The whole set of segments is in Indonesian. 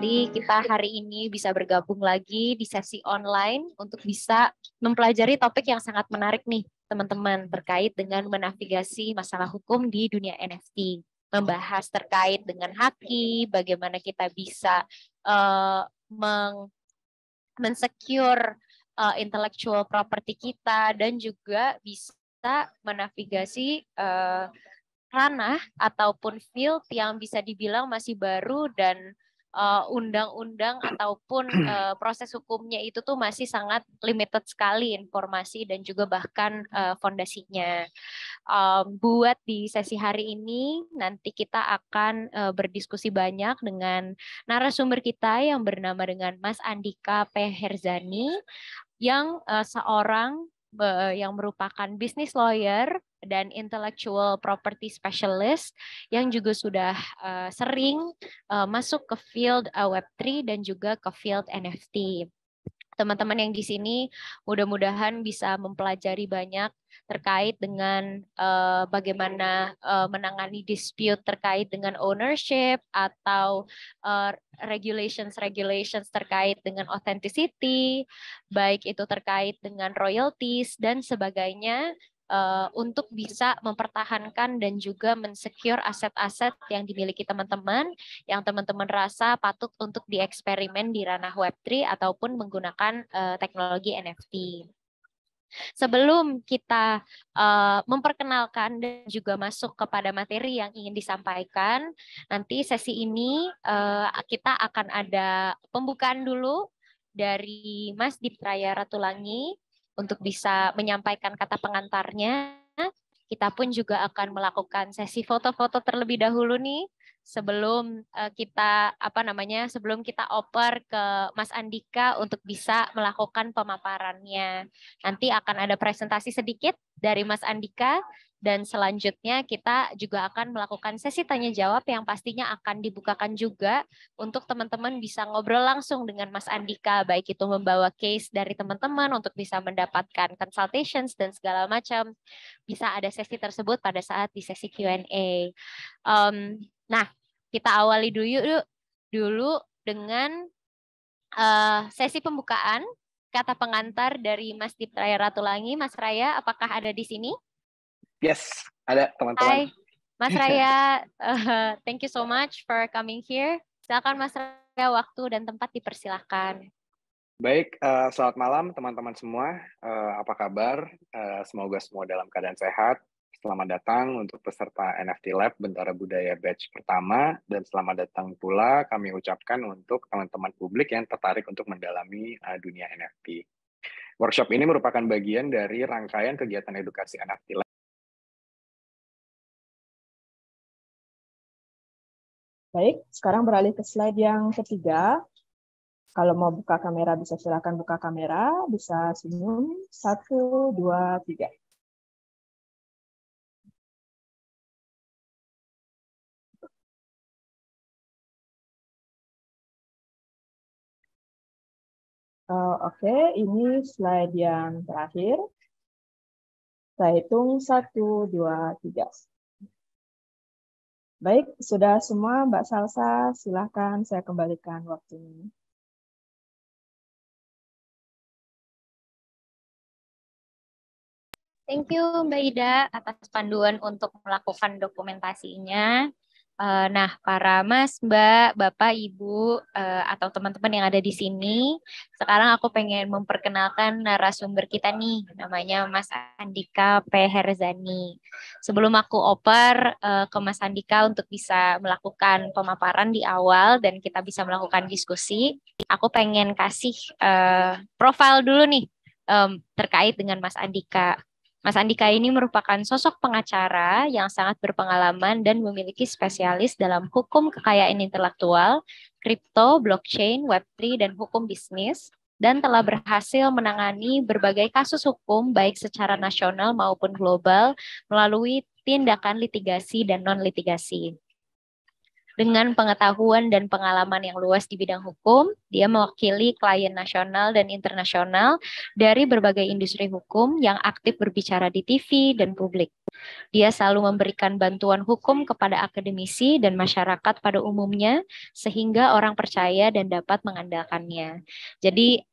sekali kita hari ini bisa bergabung lagi di sesi online untuk bisa mempelajari topik yang sangat menarik nih, teman-teman, terkait dengan menavigasi masalah hukum di dunia NFT. Membahas terkait dengan haki, bagaimana kita bisa mensecure intellectual property kita, dan juga bisa menavigasi ranah ataupun field yang bisa dibilang masih baru dan undang-undang ataupun proses hukumnya itu tuh masih sangat limited sekali informasi dan juga bahkan fondasinya. Buat di sesi hari ini nanti kita akan berdiskusi banyak dengan narasumber kita yang bernama dengan Mas Andika P. Herzani yang seorang yang merupakan business lawyer dan intellectual property specialist yang juga sudah sering masuk ke field Web3 dan juga ke field NFT. Teman-teman yang di sini mudah-mudahan bisa mempelajari banyak terkait dengan bagaimana menangani dispute terkait dengan ownership atau regulations terkait dengan authenticity, baik itu terkait dengan royalties dan sebagainya, untuk bisa mempertahankan dan juga mensecure aset-aset yang dimiliki teman-teman, yang teman-teman rasa patut untuk dieksperimen di ranah Web3 ataupun menggunakan teknologi NFT. Sebelum kita memperkenalkan dan juga masuk kepada materi yang ingin disampaikan, nanti sesi ini kita akan ada pembukaan dulu dari Mas Diptraya Ratulangi untuk bisa menyampaikan kata pengantarnya. Kita pun juga akan melakukan sesi foto-foto terlebih dahulu nih, sebelum sebelum kita oper ke Mas Andika untuk bisa melakukan pemaparannya. Nanti akan ada presentasi sedikit dari Mas Andika, dan selanjutnya kita juga akan melakukan sesi tanya jawab yang pastinya akan dibukakan juga untuk teman-teman bisa ngobrol langsung dengan Mas Andika, baik itu membawa case dari teman-teman untuk bisa mendapatkan consultations dan segala macam. Bisa ada sesi tersebut pada saat di sesi Q&A. Nah, kita awali dulu dengan sesi pembukaan, kata pengantar dari Mas Diptraya Ratulangi. Mas Raya, apakah ada di sini? Yes, ada teman-teman. Hai, Mas Raya, thank you so much for coming here. Silakan Mas Raya, waktu dan tempat dipersilahkan. Baik, selamat malam teman-teman semua. Apa kabar? Semoga semua dalam keadaan sehat. Selamat datang untuk peserta NFT Lab Bentara Budaya batch pertama, dan selamat datang pula kami ucapkan untuk teman-teman publik yang tertarik untuk mendalami dunia NFT. Workshop ini merupakan bagian dari rangkaian kegiatan edukasi NFT Lab. Baik, sekarang beralih ke slide yang ketiga. Kalau mau buka kamera bisa silakan buka kamera, bisa senyum. 1, 2, 3. Oke, ini slide yang terakhir. Saya hitung 1, 2, 3. Baik, sudah semua Mbak Salsa, silakan saya kembalikan waktunya. Thank you Mbak Ida atas panduan untuk melakukan dokumentasinya. Nah, para Mas, Mbak, Bapak, Ibu, atau teman-teman yang ada di sini, sekarang aku pengen memperkenalkan narasumber kita nih, namanya Mas Andika P. Herzani. Sebelum aku oper ke Mas Andika untuk bisa melakukan pemaparan di awal dan kita bisa melakukan diskusi, aku pengen kasih profil dulu nih terkait dengan Mas Andika. Mas Andika ini merupakan sosok pengacara yang sangat berpengalaman dan memiliki spesialis dalam hukum kekayaan intelektual, kripto, blockchain, Web3, dan hukum bisnis, dan telah berhasil menangani berbagai kasus hukum baik secara nasional maupun global melalui tindakan litigasi dan non-litigasi. Dengan pengetahuan dan pengalaman yang luas di bidang hukum, dia mewakili klien nasional dan internasional dari berbagai industri hukum yang aktif berbicara di TV dan publik. Dia selalu memberikan bantuan hukum kepada akademisi dan masyarakat pada umumnya, sehingga orang percaya dan dapat mengandalkannya. Jadi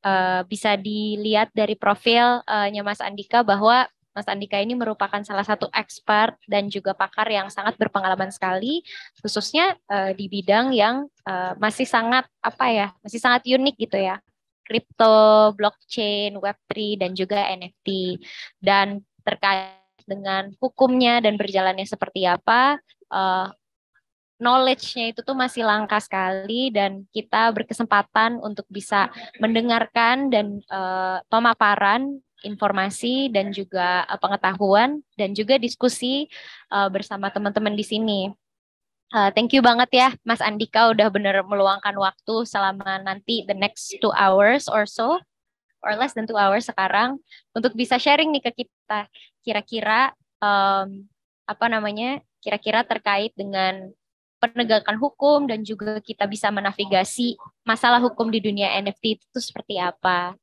bisa dilihat dari profilnya Mas Andika bahwa Mas Andika ini merupakan salah satu expert dan juga pakar yang sangat berpengalaman sekali, khususnya di bidang yang masih sangat masih sangat unik gitu ya, kripto, blockchain, Web3 dan juga NFT. Dan terkait dengan hukumnya dan berjalannya seperti apa, knowledge-nya itu tuh masih langka sekali dan kita berkesempatan untuk bisa mendengarkan dan pemaparan informasi dan juga pengetahuan dan juga diskusi bersama teman-teman di sini. Thank you banget ya Mas Andika udah bener meluangkan waktu selama nanti the next 2 hours or so, or less than 2 hours sekarang untuk bisa sharing nih ke kita kira-kira kira-kira terkait dengan penegakan hukum dan juga kita bisa menavigasi masalah hukum di dunia NFT itu seperti apa.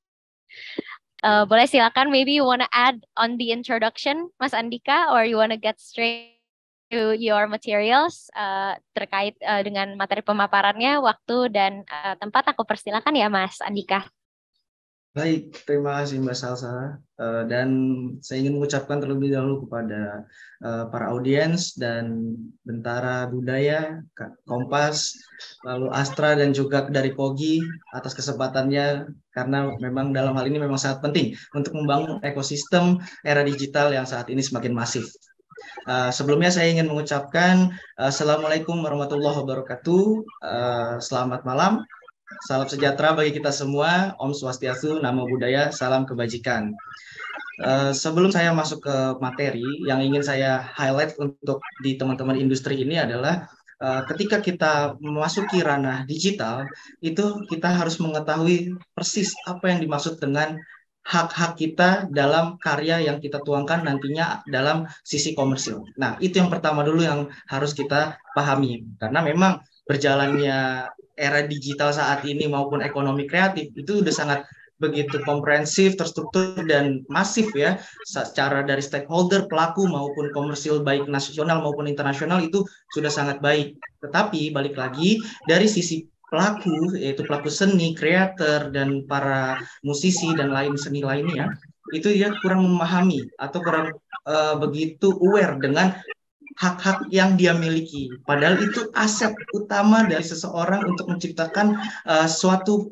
Boleh silakan, maybe you wanna add on the introduction, Mas Andika, or you wanna get straight to your materials terkait dengan materi pemaparannya, waktu dan tempat. Aku persilakan ya Mas Andika. Baik, terima kasih Mbak Salsa. Dan saya ingin mengucapkan terlebih dahulu kepada para audiens dan Bentara Budaya, Kompas, lalu Astra dan juga dari Kogi atas kesempatannya, karena memang dalam hal ini memang sangat penting untuk membangun ekosistem era digital yang saat ini semakin masif. Sebelumnya saya ingin mengucapkan Assalamualaikum warahmatullahi wabarakatuh. Selamat malam. Salam sejahtera bagi kita semua. Om Swastiastu, Namo Buddhaya, salam kebajikan. Sebelum saya masuk ke materi, yang ingin saya highlight untuk di teman-teman industri ini adalah ketika kita memasuki ranah digital, itu kita harus mengetahui persis apa yang dimaksud dengan hak-hak kita dalam karya yang kita tuangkan nantinya dalam sisi komersil. Nah, itu yang pertama dulu yang harus kita pahami. Karena memang berjalannya era digital saat ini maupun ekonomi kreatif itu udah sangat begitu komprehensif, terstruktur dan masif ya, secara dari stakeholder, pelaku maupun komersil baik nasional maupun internasional itu sudah sangat baik. Tetapi balik lagi dari sisi pelaku, yaitu pelaku seni, kreator dan para musisi dan lain seni lainnya, itu dia kurang memahami atau kurang begitu aware dengan hak-hak yang dia miliki. Padahal itu aset utama dari seseorang untuk menciptakan suatu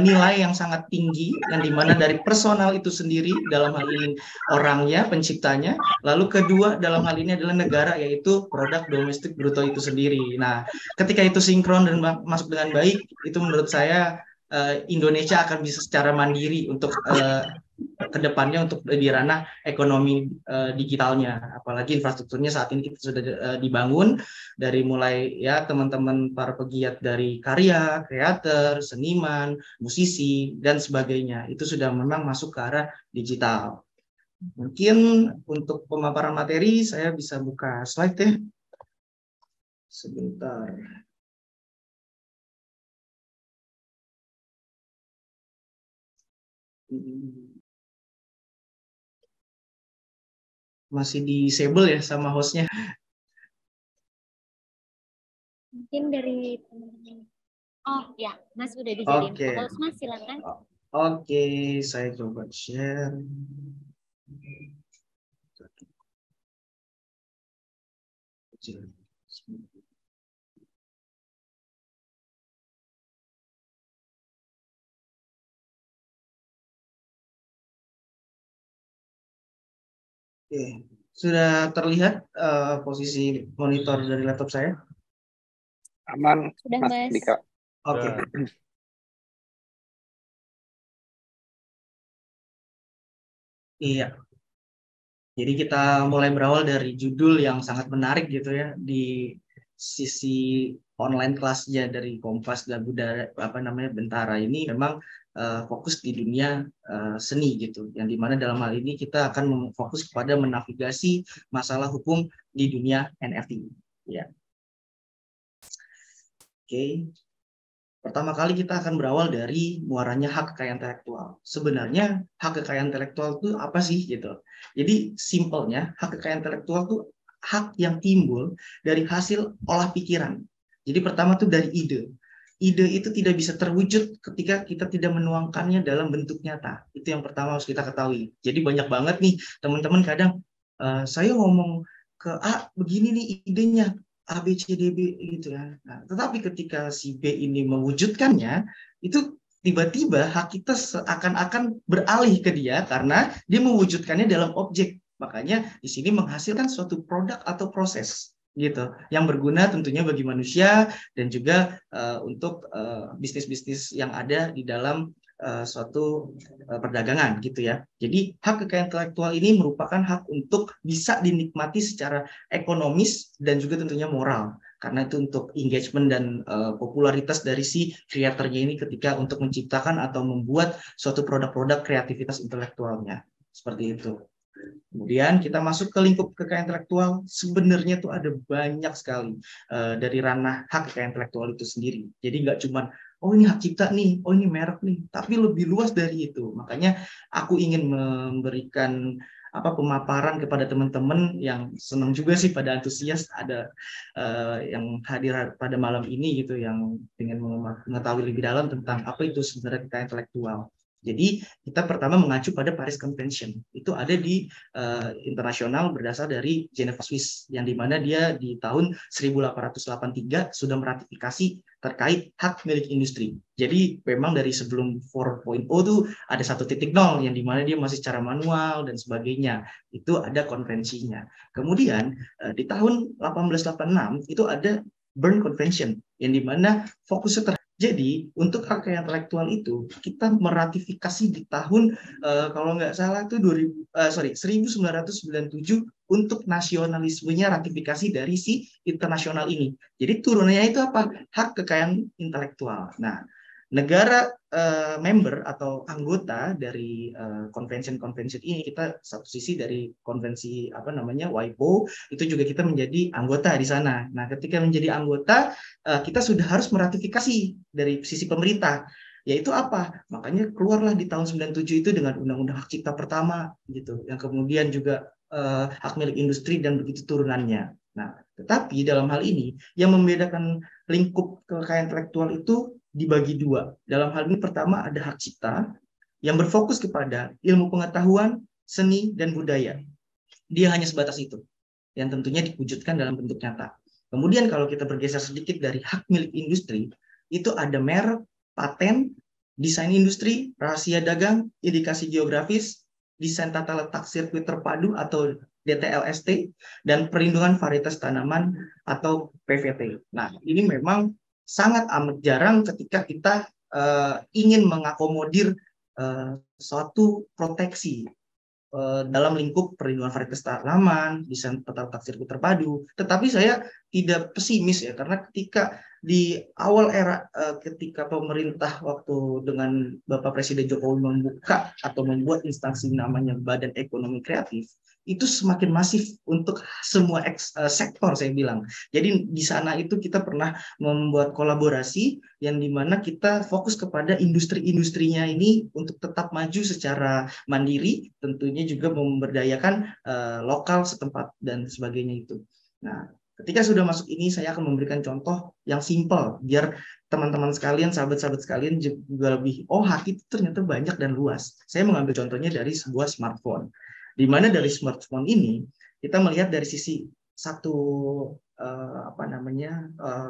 nilai yang sangat tinggi, yang dimana dari personal itu sendiri, dalam hal ini orangnya, penciptanya, lalu kedua dalam hal ini adalah negara, yaitu produk domestik bruto itu sendiri. Nah, ketika itu sinkron dan masuk dengan baik, itu menurut saya Indonesia akan bisa secara mandiri untuk kedepannya untuk di ranah ekonomi digitalnya, apalagi infrastrukturnya saat ini kita sudah dibangun dari mulai ya teman-teman para pegiat dari karya, kreator, seniman, musisi dan sebagainya itu sudah memang masuk ke arah digital. Mungkin untuk pemaparan materi saya bisa buka slide ya. Sebentar. Masih disable ya sama hostnya. Mungkin dari oh ya, Mas udah dijadiin host, Mas silakan. Oke, saya coba share. Oke, sudah terlihat posisi monitor dari laptop saya? Aman, sudah, Mas Dika. Oke. Iya. Jadi kita mulai berawal dari judul yang sangat menarik gitu ya di sisi online kelasnya dari Kompas dan Budaya Bentara ini memang fokus di dunia seni gitu, yang dimana dalam hal ini kita akan fokus kepada menavigasi masalah hukum di dunia NFT ya. Oke. Pertama kali kita akan berawal dari muaranya hak kekayaan intelektual. Sebenarnya hak kekayaan intelektual itu apa sih gitu. Jadi simpelnya hak kekayaan intelektual itu hak yang timbul dari hasil olah pikiran. Jadi pertama tuh dari ide. Ide itu tidak bisa terwujud ketika kita tidak menuangkannya dalam bentuk nyata. Itu yang pertama harus kita ketahui. Jadi banyak banget nih teman-teman kadang saya ngomong ke A begini nih idenya, A, B, C, D, B gitu ya. Nah, tetapi ketika si B ini mewujudkannya, itu tiba-tiba hak kita seakan-akan beralih ke dia karena dia mewujudkannya dalam objek. Makanya di sini menghasilkan suatu produk atau proses gitu yang berguna tentunya bagi manusia dan juga untuk bisnis-bisnis yang ada di dalam suatu perdagangan gitu ya. Jadi hak kekayaan intelektual ini merupakan hak untuk bisa dinikmati secara ekonomis dan juga tentunya moral. Karena itu untuk engagement dan popularitas dari si kreatornya ini ketika untuk menciptakan atau membuat suatu produk-produk kreativitas intelektualnya. Seperti itu. Kemudian kita masuk ke lingkup kekayaan intelektual, sebenarnya tuh ada banyak sekali dari ranah hak kekayaan intelektual itu sendiri. Jadi nggak cuma oh ini hak cipta nih, oh ini merek nih, tapi lebih luas dari itu. Makanya aku ingin memberikan pemaparan kepada teman-teman yang senang juga sih pada antusias ada yang hadir pada malam ini gitu, yang ingin mengetahui lebih dalam tentang apa itu sebenarnya kekayaan intelektual. Jadi kita pertama mengacu pada Paris Convention. Itu ada di internasional berdasar dari Geneva, Swiss, yang dimana dia di tahun 1883 sudah meratifikasi terkait hak milik industri. Jadi memang dari sebelum 4.0 itu ada 1.0 yang dimana dia masih secara manual dan sebagainya. Itu ada konvensinya. Kemudian di tahun 1886 itu ada Berne Convention yang dimana fokusnya jadi untuk hak kekayaan intelektual itu kita meratifikasi di tahun kalau nggak salah itu 1997 untuk nasionalismenya ratifikasi dari si internasional ini. Jadi turunannya itu apa? Hak kekayaan intelektual. Nah, negara member atau anggota dari convention ini, kita satu sisi dari konvensi WIPO itu juga kita menjadi anggota di sana. Nah, ketika menjadi anggota kita sudah harus meratifikasi dari sisi pemerintah. Yaitu apa? Makanya keluarlah di tahun 97 itu dengan Undang-Undang Hak Cipta pertama gitu. Yang kemudian juga hak milik industri dan begitu turunannya. Nah, tetapi dalam hal ini yang membedakan lingkup kekayaan intelektual itu dibagi dua. Dalam hal ini pertama ada hak cipta yang berfokus kepada ilmu pengetahuan, seni, dan budaya. Dia hanya sebatas itu, yang tentunya diwujudkan dalam bentuk nyata. Kemudian kalau kita bergeser sedikit dari hak milik industri, itu ada merek, paten, desain industri, rahasia dagang, indikasi geografis, desain tata letak sirkuit terpadu atau DTLST, dan perlindungan varietas tanaman atau PVT. Nah, ini memang sangat amat jarang ketika kita ingin mengakomodir suatu proteksi dalam lingkup perlindungan varietas tanaman, desain tata letak sirkuit terpadu. Tetapi saya tidak pesimis ya, karena ketika di awal era ketika pemerintah waktu dengan Bapak Presiden Jokowi membuka atau membuat instansi namanya Badan Ekonomi Kreatif, itu semakin masif untuk semua sektor saya bilang. Jadi di sana itu kita pernah membuat kolaborasi yang dimana kita fokus kepada industri-industrinya ini untuk tetap maju secara mandiri, tentunya juga memberdayakan lokal setempat dan sebagainya itu. Nah, ketika sudah masuk ini saya akan memberikan contoh yang simpel biar teman-teman sekalian, sahabat-sahabat sekalian juga lebih hak itu ternyata banyak dan luas. Saya mengambil contohnya dari sebuah smartphone. Di mana dari smartphone ini kita melihat dari sisi satu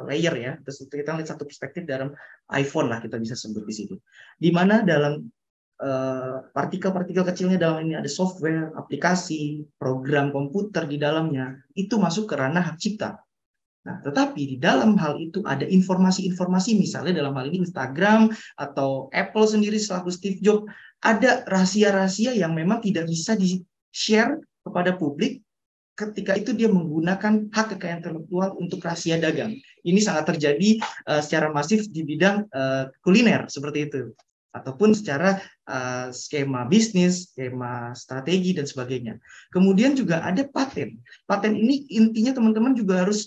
layer ya, terus kita lihat satu perspektif dalam iPhone lah kita bisa sebut di situ. Di mana dalam partikel-partikel kecilnya dalam ini ada software, aplikasi, program komputer di dalamnya, itu masuk ke ranah hak cipta. Nah, tetapi di dalam hal itu ada informasi-informasi, misalnya dalam hal ini Instagram atau Apple sendiri selaku Steve Jobs, ada rahasia-rahasia yang memang tidak bisa di-share kepada publik ketika itu dia menggunakan hak kekayaan intelektual untuk rahasia dagang. Ini sangat terjadi secara masif di bidang kuliner, seperti itu. Ataupun secara skema bisnis, skema strategi, dan sebagainya. Kemudian juga ada paten. Paten ini intinya teman-teman juga harus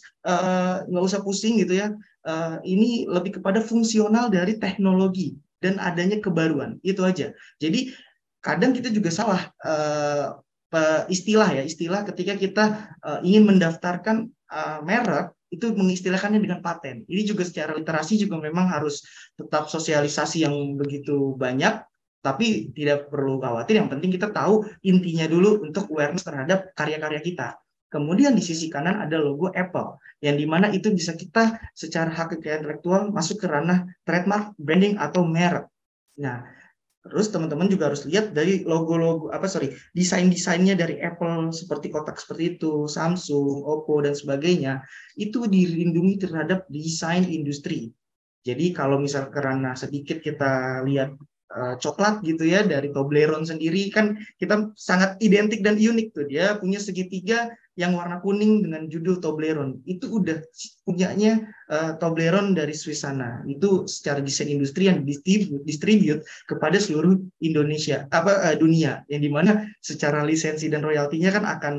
nggak usah pusing gitu ya. ini lebih kepada fungsional dari teknologi dan adanya kebaruan, itu aja. Jadi kadang kita juga salah istilah ketika kita ingin mendaftarkan merek itu mengistilahkannya dengan paten. Ini juga secara literasi juga memang harus tetap sosialisasi yang begitu banyak, tapi tidak perlu khawatir. Yang penting kita tahu intinya dulu untuk awareness terhadap karya-karya kita. Kemudian di sisi kanan ada logo Apple, yang dimana itu bisa kita secara hak kekayaan intelektual masuk ke ranah trademark, branding atau merek. Nah, terus teman-teman juga harus lihat dari desain-desainnya dari Apple seperti kotak seperti itu, Samsung, Oppo dan sebagainya, itu dilindungi terhadap desain industri. Jadi kalau misal karena sedikit kita lihat coklat gitu ya dari Toblerone sendiri kan kita sangat identik dan unik tuh, dia punya segitiga yang warna kuning dengan judul Toblerone, itu udah punyanya Toblerone dari Swiss sana. Itu secara desain industri yang distribute kepada seluruh Indonesia dunia, yang dimana secara lisensi dan royaltinya kan akan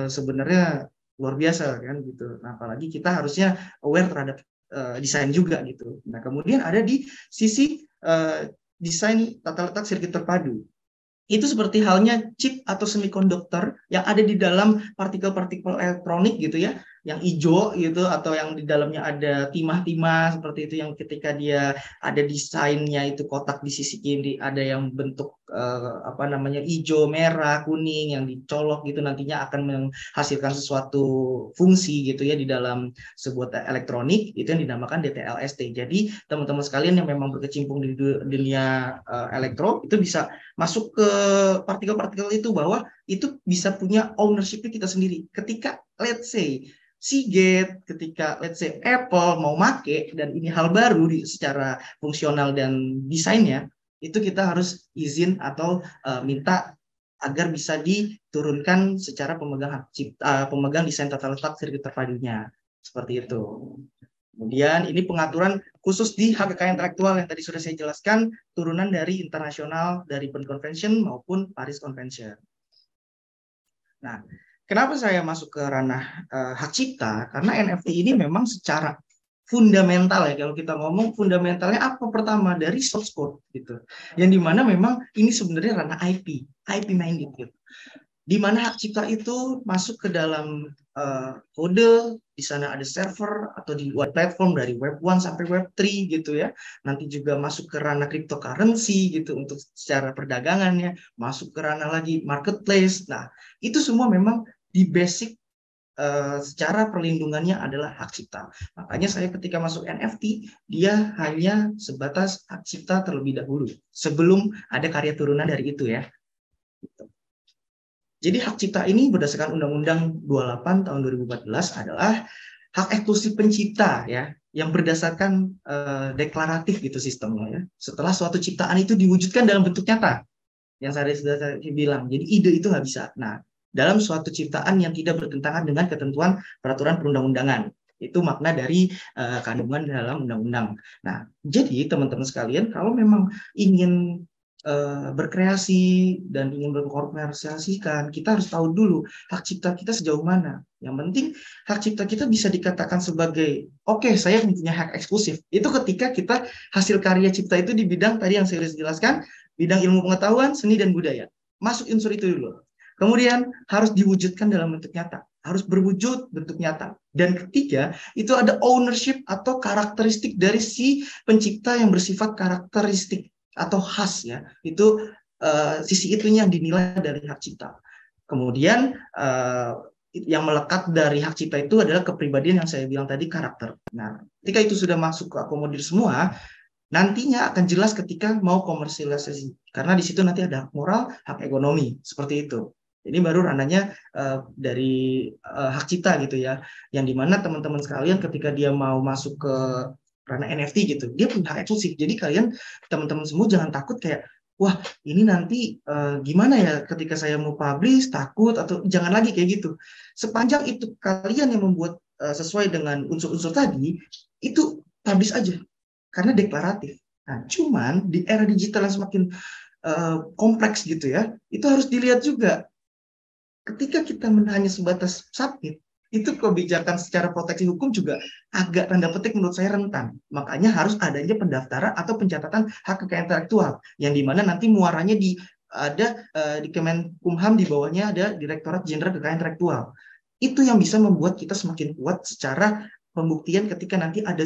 sebenarnya luar biasa kan gitu. Nah, apalagi kita harusnya aware terhadap desain juga gitu. Nah, kemudian ada di sisi desain tata letak sirkuit terpadu. Itu seperti halnya chip atau semikonduktor yang ada di dalam partikel-partikel elektronik gitu ya, yang hijau gitu, atau yang di dalamnya ada timah-timah seperti itu, yang ketika dia ada desainnya itu kotak di sisi kiri, ada yang bentuk hijau, merah, kuning yang dicolok gitu, nantinya akan menghasilkan sesuatu fungsi gitu ya di dalam sebuah elektronik, itu yang dinamakan DTLST. Jadi teman-teman sekalian yang memang berkecimpung di dunia elektro itu bisa masuk ke partikel-partikel itu, bahwa itu bisa punya ownership kita sendiri. Ketika let's say Seagate, ketika let's say Apple mau make, dan ini hal baru secara fungsional dan desainnya, itu kita harus izin atau minta agar bisa diturunkan secara pemegang desain tata letak sirkuit terpadunya, seperti itu. Kemudian ini pengaturan khusus di hak kekayaan intelektual yang tadi sudah saya jelaskan, turunan dari internasional, dari Bern Convention maupun Paris Convention. Nah, kenapa saya masuk ke ranah hak cipta? Karena NFT ini memang secara fundamental ya, kalau kita ngomong fundamentalnya apa, pertama dari source code gitu, yang dimana memang ini sebenarnya ranah IP minded gitu, dimana hak cipta itu masuk ke dalam kode, di sana ada server atau di web platform dari web 1 sampai web 3 gitu ya. Nanti juga masuk ke ranah cryptocurrency gitu untuk secara perdagangannya, masuk ke ranah lagi marketplace. Nah, itu semua memang di basic secara perlindungannya adalah hak cipta. Makanya saya ketika masuk NFT, dia hanya sebatas hak cipta terlebih dahulu sebelum ada karya turunan dari itu ya. Gitu. Jadi hak cipta ini berdasarkan Undang-Undang 28 tahun 2014 adalah hak eksklusif pencipta ya, yang berdasarkan deklaratif gitu sistemnya ya. Setelah suatu ciptaan itu diwujudkan dalam bentuk nyata, yang saya sudah bilang. Jadi ide itu nggak bisa. Nah, dalam suatu ciptaan yang tidak bertentangan dengan ketentuan peraturan perundang-undangan. Itu makna dari kandungan dalam undang-undang. Nah, jadi teman-teman sekalian, kalau memang ingin berkreasi dan ingin berkomersialisasikan, kita harus tahu dulu hak cipta kita sejauh mana. Yang penting hak cipta kita bisa dikatakan sebagai oke, saya punya hak eksklusif. Itu ketika kita hasil karya cipta itu di bidang tadi yang saya jelaskan, bidang ilmu pengetahuan, seni dan budaya. Masuk unsur itu dulu. Kemudian harus diwujudkan dalam bentuk nyata, harus berwujud bentuk nyata. Dan ketiga, itu ada ownership atau karakteristik dari si pencipta yang bersifat karakteristik atau khas ya, itu sisi itunya yang dinilai dari hak cipta. Kemudian yang melekat dari hak cipta itu adalah kepribadian yang saya bilang tadi, karakter. Nah, ketika itu sudah masuk ke akomodir semua, nantinya akan jelas ketika mau komersialisasi, karena di situ nanti ada hak moral, hak ekonomi, seperti itu. Ini baru ranahnya dari hak cipta gitu ya, yang dimana teman-teman sekalian ketika dia mau masuk ke ranah NFT gitu, dia punya hak eksklusif. Jadi kalian teman-teman semua jangan takut kayak, wah ini nanti gimana ya ketika saya mau publish, takut, atau jangan lagi kayak gitu. Sepanjang itu kalian yang membuat sesuai dengan unsur-unsur tadi, itu publish aja, karena deklaratif. Nah, cuman di era digital yang semakin kompleks gitu ya, itu harus dilihat juga. Ketika kita hanya sebatas submit, itu kebijakan secara proteksi hukum juga agak tanda petik menurut saya rentan. Makanya harus adanya pendaftaran atau pencatatan hak kekayaan intelektual yang dimana nanti muaranya di Kemenkumham, di bawahnya ada Direktorat Jenderal Kekayaan Intelektual. Itu yang bisa membuat kita semakin kuat secara pembuktian ketika nanti ada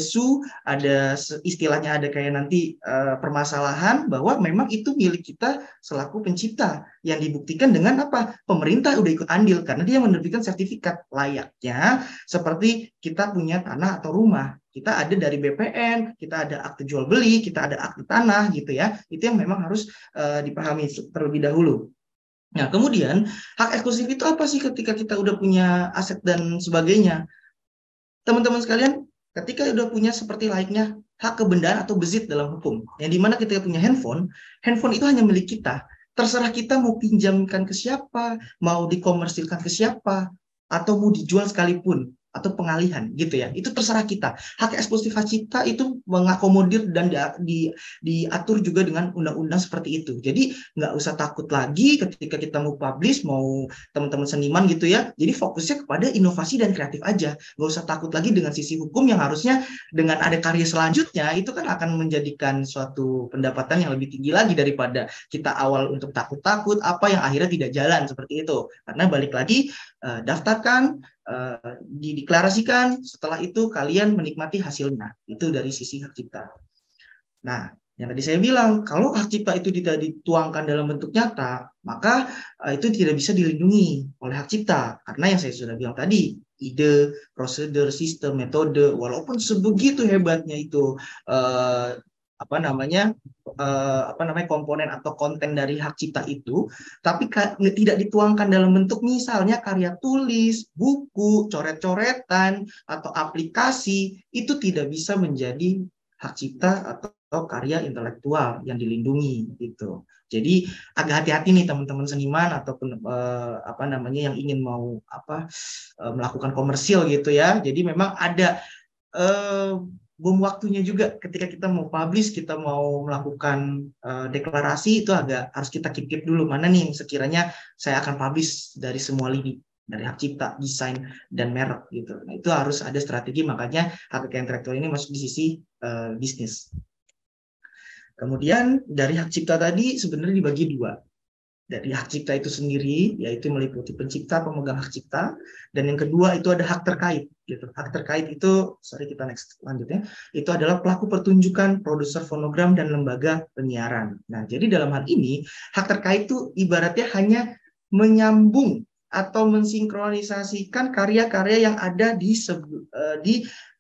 ada istilahnya ada kayak nanti permasalahan bahwa memang itu milik kita selaku pencipta, yang dibuktikan dengan apa? Pemerintah udah ikut andil karena dia menerbitkan sertifikat, layaknya seperti kita punya tanah atau rumah. Kita ada dari BPN, kita ada akte jual beli, kita ada akte tanah gitu ya. Itu yang memang harus dipahami terlebih dahulu. Nah, kemudian hak eksklusif itu apa sih ketika kita udah punya aset dan sebagainya? Teman-teman sekalian, ketika udah punya seperti layaknya hak kebendaan atau bezit dalam hukum, yang dimana kita punya handphone itu hanya milik kita. Terserah kita mau pinjamkan ke siapa, mau dikomersilkan ke siapa, atau mau dijual sekalipun, atau pengalihan gitu ya. Itu terserah kita. Hak eksklusif hak cipta itu mengakomodir dan diatur juga dengan undang-undang seperti itu. Jadi nggak usah takut lagi ketika kita mau publish, mau teman-teman seniman gitu ya. Jadi fokusnya kepada inovasi dan kreatif aja. Nggak usah takut lagi dengan sisi hukum yang harusnya dengan ada karya selanjutnya itu kan akan menjadikan suatu pendapatan yang lebih tinggi lagi daripada kita awal untuk takut-takut apa yang akhirnya tidak jalan seperti itu. Karena balik lagi daftarkan, dideklarasikan, setelah itu kalian menikmati hasilnya. Itu dari sisi hak cipta. Nah, yang tadi saya bilang, kalau hak cipta itu tidak dituangkan dalam bentuk nyata, maka itu tidak bisa dilindungi oleh hak cipta. Karena yang saya sudah bilang tadi, ide, prosedur, sistem, metode, walaupun sebegitu hebatnya itu komponen atau konten dari hak cipta itu, tapi tidak dituangkan dalam bentuk misalnya karya tulis, buku, coret-coretan, atau aplikasi, itu tidak bisa menjadi hak cipta atau karya intelektual yang dilindungi gitu. Jadi agak hati-hati nih teman-teman seniman ataupun yang ingin mau melakukan komersil gitu ya. Jadi memang ada bom waktunya juga ketika kita mau publish, kita mau melakukan deklarasi, itu agak harus kita keep dulu mana nih sekiranya saya akan publish dari semua lini, dari hak cipta, desain, dan merek gitu. Nah, itu harus ada strategi, makanya hak kekayaan intelektual ini masuk di sisi bisnis. Kemudian dari hak cipta tadi sebenarnya dibagi dua. Dari hak cipta itu sendiri, yaitu meliputi pencipta, pemegang hak cipta, dan yang kedua itu ada hak terkait. Gitu. Hak terkait itu, kita next lanjutnya, itu adalah pelaku pertunjukan, produser fonogram, dan lembaga penyiaran. Nah, jadi dalam hal ini, hak terkait itu ibaratnya hanya menyambung atau mensinkronisasikan karya-karya yang ada di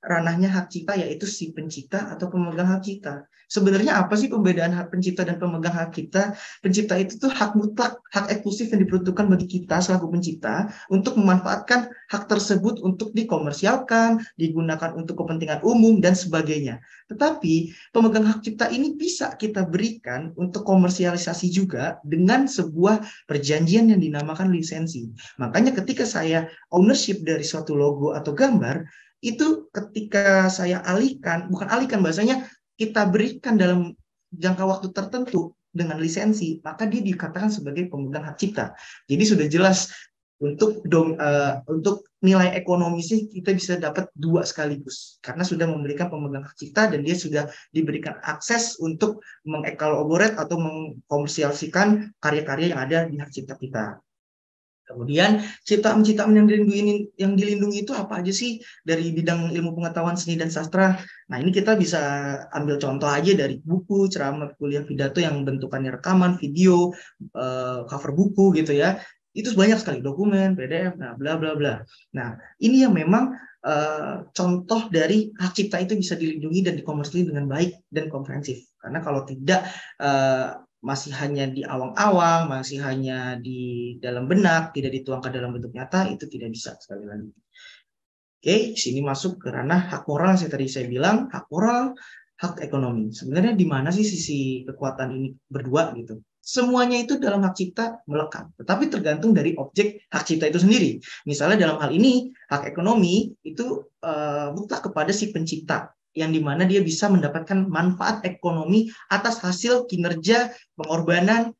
ranahnya hak cipta, yaitu si pencipta atau pemegang hak cipta. Sebenarnya apa sih pembedaan hak pencipta dan pemegang hak cipta? Pencipta itu tuh hak mutlak, hak eksklusif yang diperuntukkan bagi kita selaku pencipta untuk memanfaatkan hak tersebut untuk dikomersialkan, digunakan untuk kepentingan umum, dan sebagainya. Tetapi pemegang hak cipta ini bisa kita berikan untuk komersialisasi juga dengan sebuah perjanjian yang dinamakan lisensi. Makanya ketika saya ownership dari suatu logo atau gambar, itu ketika saya bahasanya kita berikan dalam jangka waktu tertentu dengan lisensi, maka dia dikatakan sebagai pemegang hak cipta. Jadi sudah jelas untuk nilai ekonomisnya kita bisa dapat dua sekaligus karena sudah memberikan pemegang hak cipta dan dia sudah diberikan akses untuk mengelaborate atau mengkomersialkan karya-karya yang ada di hak cipta kita. Kemudian ciptaan-ciptaan yang dilindungi itu apa aja sih dari bidang ilmu pengetahuan seni dan sastra? Nah, ini kita bisa ambil contoh aja dari buku, ceramah, kuliah, pidato yang bentukannya rekaman, video, cover buku gitu ya. Itu banyak sekali, dokumen, PDF, nah bla bla bla. Nah, ini yang memang contoh dari hak cipta itu bisa dilindungi dan dikomersialisasi dengan baik dan komprehensif. Karena kalau tidak masih hanya di awang-awang, masih hanya di dalam benak, tidak dituangkan dalam bentuk nyata, itu tidak bisa sekali lagi. Oke, sini masuk ke ranah hak moral yang tadi saya bilang, hak moral, hak ekonomi. Sebenarnya di mana sih sisi kekuatan ini berdua gitu? Semuanya itu dalam hak cipta melekat, tetapi tergantung dari objek hak cipta itu sendiri. Misalnya dalam hal ini, hak ekonomi itu mutlak kepada si pencipta, yang dimana dia bisa mendapatkan manfaat ekonomi atas hasil kinerja, pengorbanan,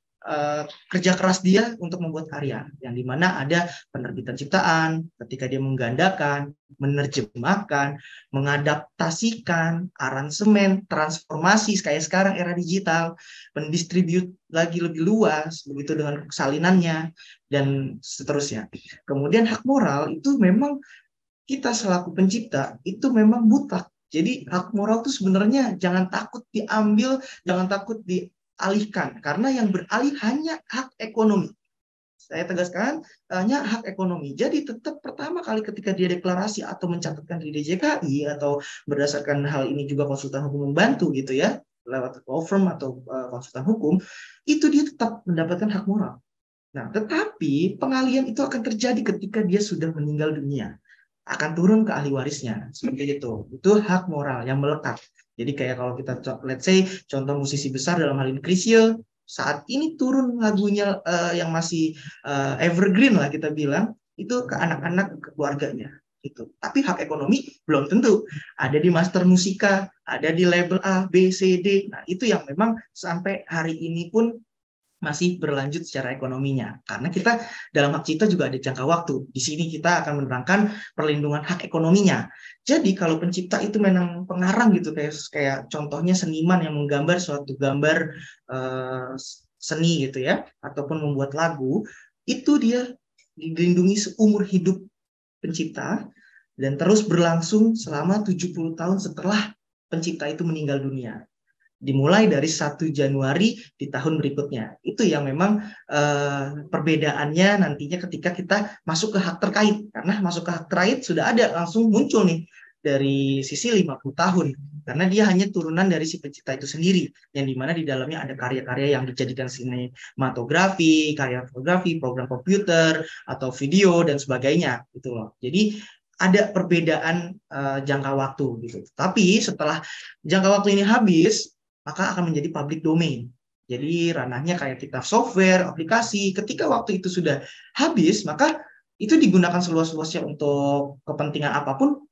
kerja keras dia untuk membuat karya, yang dimana ada penerbitan ciptaan, ketika dia menggandakan, menerjemahkan, mengadaptasikan, aransemen, transformasi kayak sekarang era digital, mendistribute lagi lebih luas, begitu dengan salinannya, dan seterusnya. Kemudian hak moral itu memang kita selaku pencipta itu memang mutlak. Jadi hak moral itu sebenarnya jangan takut diambil, jangan takut dialihkan, karena yang beralih hanya hak ekonomi. Saya tegaskan, hanya hak ekonomi. Jadi tetap pertama kali ketika dia deklarasi atau mencatatkan di DJKI atau berdasarkan hal ini juga konsultan hukum membantu gitu ya, lewat law firm atau konsultan hukum, itu dia tetap mendapatkan hak moral. Nah, tetapi pengalihan itu akan terjadi ketika dia sudah meninggal dunia. Akan turun ke ahli warisnya, seperti itu. Itu hak moral yang melekat. Jadi kayak kalau kita, let's say, contoh musisi besar dalam hal ini Chrisye, saat ini turun lagunya yang masih evergreen lah kita bilang, itu ke anak-anak keluarganya. Itu. Tapi hak ekonomi belum tentu. Ada di Master Musika, ada di label A, B, C, D. Nah, itu yang memang sampai hari ini pun masih berlanjut secara ekonominya. Karena kita dalam hak cipta juga ada jangka waktu. Di sini kita akan menerangkan perlindungan hak ekonominya. Jadi kalau pencipta itu memang pengarang gitu, kayak contohnya seniman yang menggambar suatu gambar seni gitu ya, ataupun membuat lagu, itu dia dilindungi seumur hidup pencipta dan terus berlangsung selama 70 tahun setelah pencipta itu meninggal dunia. Dimulai dari 1 Januari di tahun berikutnya. Itu yang memang perbedaannya nantinya ketika kita masuk ke hak terkait. Karena masuk ke hak terkait sudah ada langsung muncul nih dari sisi 50 tahun. Karena dia hanya turunan dari si pencipta itu sendiri. Yang dimana di dalamnya ada karya-karya yang dijadikan sinematografi, karya fotografi, program komputer, atau video, dan sebagainya. Gitu loh. Jadi ada perbedaan jangka waktu. Gitu. Tapi setelah jangka waktu ini habis, maka akan menjadi public domain. Jadi ranahnya kayak kita software, aplikasi, ketika waktu itu sudah habis, maka itu digunakan seluas-luasnya untuk kepentingan apapun.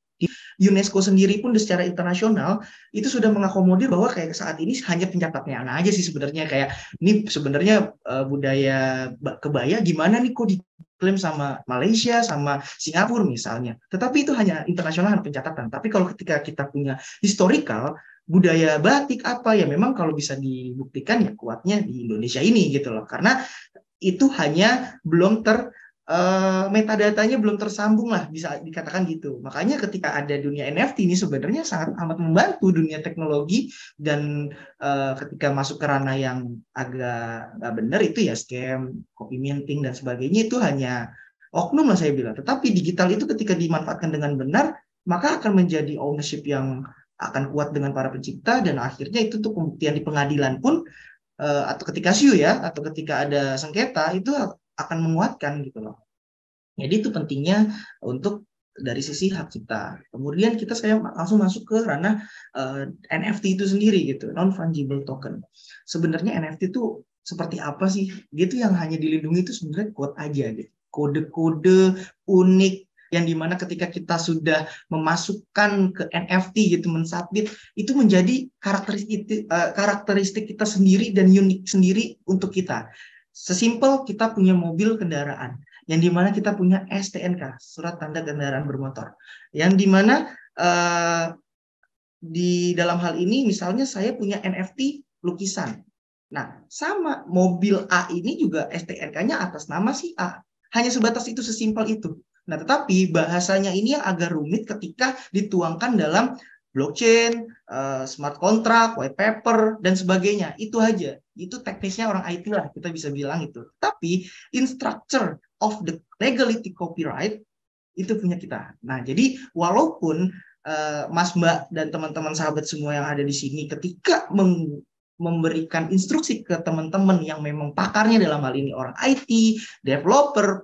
UNESCO sendiri pun secara internasional itu sudah mengakomodir bahwa kayak saat ini hanya pencatatnya aja sih sebenarnya, kayak ini sebenarnya budaya kebaya gimana nih kok diklaim sama Malaysia, sama Singapura misalnya. Tetapi itu hanya internasional pencatatan. Tapi kalau ketika kita punya historical, budaya batik apa ya memang kalau bisa dibuktikan ya kuatnya di Indonesia ini gitu loh, karena itu hanya belum metadatanya belum tersambung lah, bisa dikatakan gitu. Makanya ketika ada dunia NFT ini sebenarnya sangat amat membantu dunia teknologi, dan ketika masuk ke ranah yang agak nggak benar itu ya scam, copy minting dan sebagainya, itu hanya oknum lah saya bilang. Tetapi digital itu ketika dimanfaatkan dengan benar maka akan menjadi ownership yang akan kuat dengan para pencipta, dan akhirnya itu tuh pembuktian di pengadilan pun atau ketika SIU ya, atau ketika ada sengketa itu akan menguatkan gitu loh. Jadi itu pentingnya untuk dari sisi hak cipta. Kemudian kita langsung masuk ke ranah NFT itu sendiri gitu, non fungible token. Sebenarnya NFT itu seperti apa sih? Gitu yang hanya dilindungi itu sebenarnya quote aja gitu. Kode-kode unik yang dimana ketika kita sudah memasukkan ke NFT gitu, mensubmit, itu menjadi karakteristik kita sendiri dan unik sendiri untuk kita. Sesimpel kita punya mobil kendaraan, yang dimana kita punya STNK, surat tanda kendaraan bermotor, yang dimana di dalam hal ini misalnya saya punya NFT lukisan. Nah, sama mobil A ini juga STNK-nya atas nama si A. Hanya sebatas itu, sesimpel itu. Nah, tetapi bahasanya ini yang agak rumit ketika dituangkan dalam blockchain, smart contract, white paper, dan sebagainya. Itu aja. Itu teknisnya orang IT lah, kita bisa bilang itu. Tapi in structure of the legality copyright, itu punya kita. Nah, jadi walaupun Mas, Mbak, dan teman-teman sahabat semua yang ada di sini ketika memberikan instruksi ke teman-teman yang memang pakarnya dalam hal ini orang IT, developer,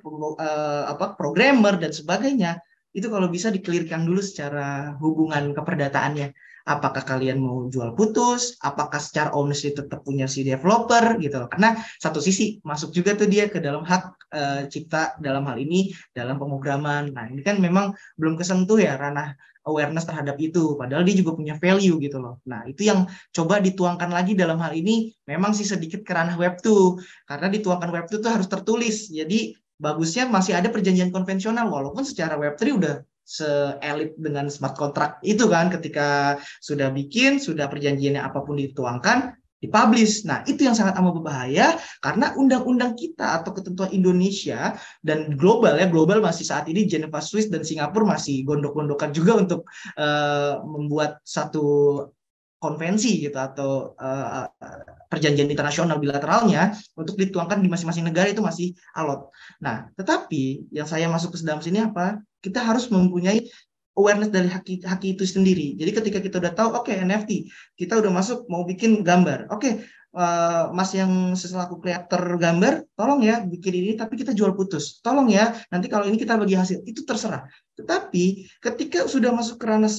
programmer, dan sebagainya, itu kalau bisa dikelirkan dulu secara hubungan keperdataannya. Apakah kalian mau jual putus, apakah secara ownership tetap punya si developer gitu loh. Karena satu sisi masuk juga tuh dia ke dalam hak cipta dalam hal ini dalam pemrograman. Nah, ini kan memang belum kesentuh ya ranah awareness terhadap itu, padahal dia juga punya value gitu loh. Nah, itu yang coba dituangkan lagi dalam hal ini, memang sih sedikit ke ranah Web2, karena dituangkan Web2 tuh harus tertulis. Jadi bagusnya masih ada perjanjian konvensional, walaupun secara Web3 udah se-elit dengan smart contract itu kan, ketika sudah bikin, sudah perjanjiannya apapun dituangkan, dipublish. Nah, itu yang sangat amat berbahaya karena undang-undang kita atau ketentuan Indonesia dan global ya, global masih saat ini Geneva, Swiss dan Singapura masih gondok-gondokan juga untuk membuat satu konvensi gitu atau perjanjian internasional bilateralnya untuk dituangkan di masing-masing negara itu masih alot. Nah, tetapi yang saya masuk ke dalam sini apa? Kita harus mempunyai awareness dari hak itu sendiri. Jadi ketika kita udah tahu, oke, NFT, kita udah masuk mau bikin gambar. Oke, Mas yang selaku kreator gambar, tolong ya bikin ini, tapi kita jual putus. Tolong ya, nanti kalau ini kita bagi hasil. Itu terserah. Tetapi ketika sudah masuk ke ranah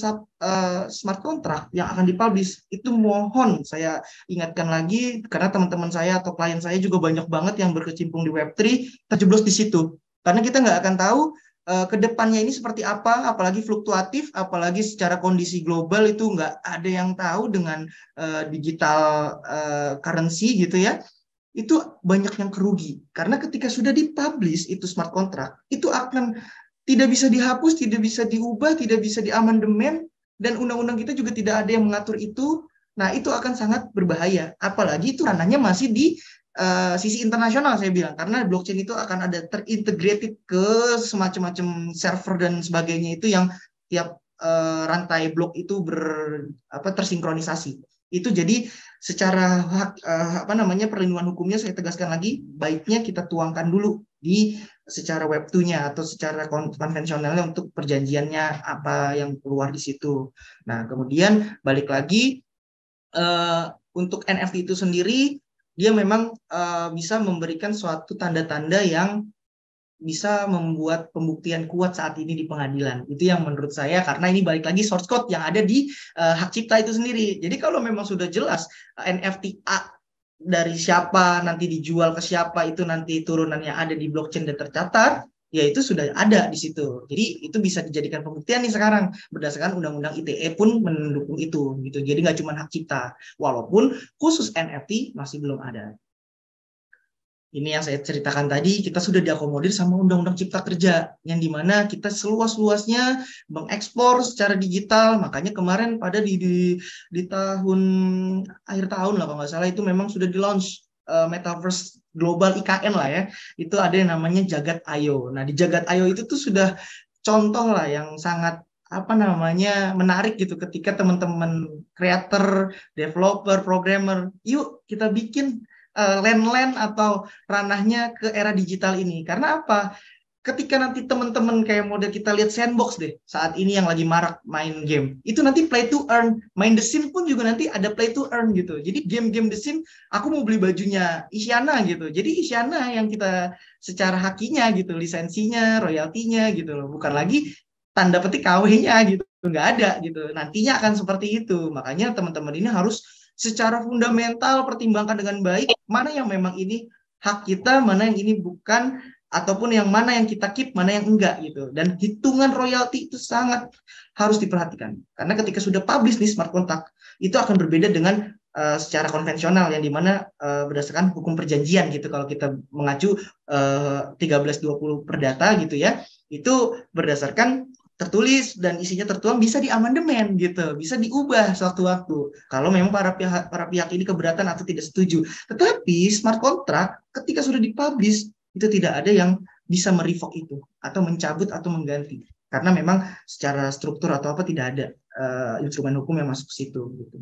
smart contract yang akan dipublish, itu mohon saya ingatkan lagi, karena teman-teman saya atau klien saya juga banyak banget yang berkecimpung di Web3, terjeblos di situ. Karena kita nggak akan tahu ke depannya ini seperti apa, apalagi fluktuatif, apalagi secara kondisi global itu nggak ada yang tahu dengan digital currency gitu ya, itu banyak yang kerugi. Karena ketika sudah dipublish itu smart contract, itu akan tidak bisa dihapus, tidak bisa diubah, tidak bisa diamandemen, dan undang-undang kita juga tidak ada yang mengatur itu. Nah, itu akan sangat berbahaya. Apalagi itu ranahnya masih di sisi internasional saya bilang, karena blockchain itu akan ada terintegrated ke semacam-macam server dan sebagainya itu yang tiap rantai blok itu tersinkronisasi. Itu jadi secara perlindungan hukumnya saya tegaskan lagi, baiknya kita tuangkan dulu di secara Web2-nya atau secara konvensionalnya untuk perjanjiannya apa yang keluar di situ. Nah, kemudian balik lagi untuk NFT itu sendiri, dia memang bisa memberikan suatu tanda-tanda yang bisa membuat pembuktian kuat saat ini di pengadilan. Itu yang menurut saya, karena ini balik lagi source code yang ada di hak cipta itu sendiri. Jadi kalau memang sudah jelas NFT A dari siapa, nanti dijual ke siapa, itu nanti turunannya ada di blockchain dan tercatat, ya itu sudah ada di situ. Jadi itu bisa dijadikan pembuktian nih sekarang berdasarkan undang-undang ITE pun mendukung itu gitu. Jadi nggak cuma hak cipta, walaupun khusus NFT masih belum ada. Ini yang saya ceritakan tadi, kita sudah diakomodir sama Undang-Undang Cipta Kerja, yang dimana kita seluas-luasnya mengekspor secara digital. Makanya kemarin pada di tahun akhir tahun lah kalau nggak salah, itu memang sudah di-launch Metaverse Global IKN lah ya. Itu ada yang namanya Jagat.io. Nah, di Jagat.io itu tuh sudah contoh lah yang sangat menarik gitu, ketika teman-teman creator, developer, programmer, yuk kita bikin land atau ranahnya ke era digital ini. Karena apa? Ketika nanti teman-teman kayak model kita lihat sandbox deh, saat ini yang lagi marak main game, itu nanti play to earn. Main The Sims pun juga nanti ada play to earn gitu. Jadi game-game The Sims, aku mau beli bajunya Isyana gitu. Jadi Isyana yang kita secara hakinya gitu, lisensinya, royaltinya gitu loh. Bukan lagi tanda petik KW-nya gitu. Nggak ada gitu. Nantinya akan seperti itu. Makanya teman-teman ini harus secara fundamental pertimbangkan dengan baik mana yang memang ini hak kita, mana yang ini bukan, ataupun yang mana yang kita keep, mana yang enggak gitu. Dan hitungan royalti itu sangat harus diperhatikan. Karena ketika sudah publish nih smart contract, itu akan berbeda dengan secara konvensional yang dimana berdasarkan hukum perjanjian gitu. Kalau kita mengacu 1320 Perdata gitu ya, itu berdasarkan tertulis dan isinya tertuang bisa diamandemen gitu, bisa diubah sewaktu-waktu kalau memang para pihak ini keberatan atau tidak setuju. Tetapi smart contract ketika sudah dipublish itu tidak ada yang bisa merevoke itu atau mencabut atau mengganti, karena memang secara struktur atau apa tidak ada instrumen hukum yang masuk ke situ gitu.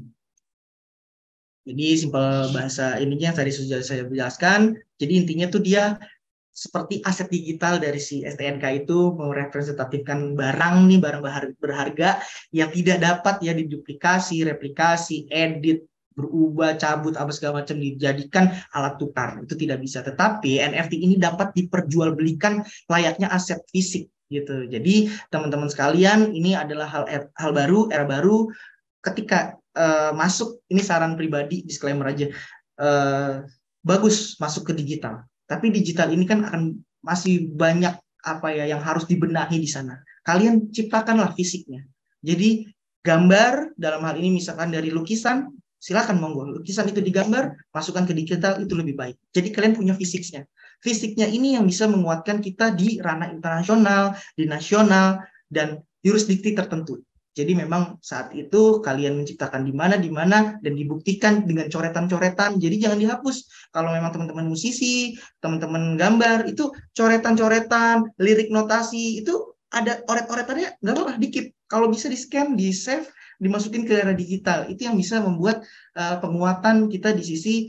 Jadi simpel bahasa ininya yang tadi sudah saya jelaskan. Jadi intinya tuh dia seperti aset digital dari si STNK itu merepresentatifkan barang berharga yang tidak dapat ya diduplikasi, replikasi, edit, berubah, cabut, apa segala macam dijadikan alat tukar. Itu tidak bisa. Tetapi NFT ini dapat diperjualbelikan layaknya aset fisik. gitu. Jadi teman-teman sekalian, ini adalah hal baru, era baru. Ketika masuk, ini saran pribadi, disclaimer aja, bagus masuk ke digital. Tapi digital ini kan akan masih banyak apa ya yang harus dibenahi di sana. Kalian ciptakanlah fisiknya. Jadi gambar dalam hal ini misalkan dari lukisan, silakan monggo. Lukisan itu digambar, masukkan ke digital, itu lebih baik. Jadi kalian punya fisiknya. Fisiknya ini yang bisa menguatkan kita di ranah internasional, di nasional, dan jurisdiksi tertentu. Jadi memang saat itu kalian menciptakan di mana, dan dibuktikan dengan coretan-coretan. Jadi jangan dihapus. Kalau memang teman-teman musisi, teman-teman gambar, itu coretan-coretan, lirik notasi, itu ada oret-oretannya, nggak apa-apa, dikit. Kalau bisa di-scan, di-save, dimasukin ke era digital. Itu yang bisa membuat penguatan kita di sisi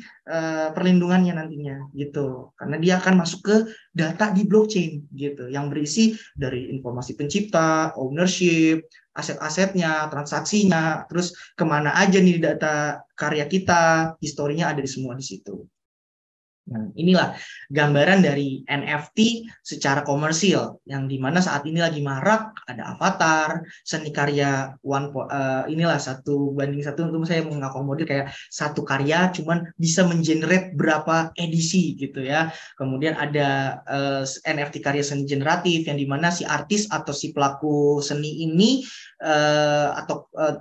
perlindungannya nantinya gitu. Karena dia akan masuk ke data di blockchain gitu, yang berisi dari informasi pencipta, ownership, aset-asetnya, transaksinya, terus kemana aja nih data karya kita, historinya ada di semua di situ. Nah, inilah gambaran dari NFT secara komersil, yang dimana saat ini lagi marak, ada avatar, seni karya inilah 1:1 untuk saya mengakomodir kayak satu karya cuman bisa mengenerate berapa edisi gitu ya. Kemudian ada NFT karya seni generatif, yang dimana si artis atau si pelaku seni ini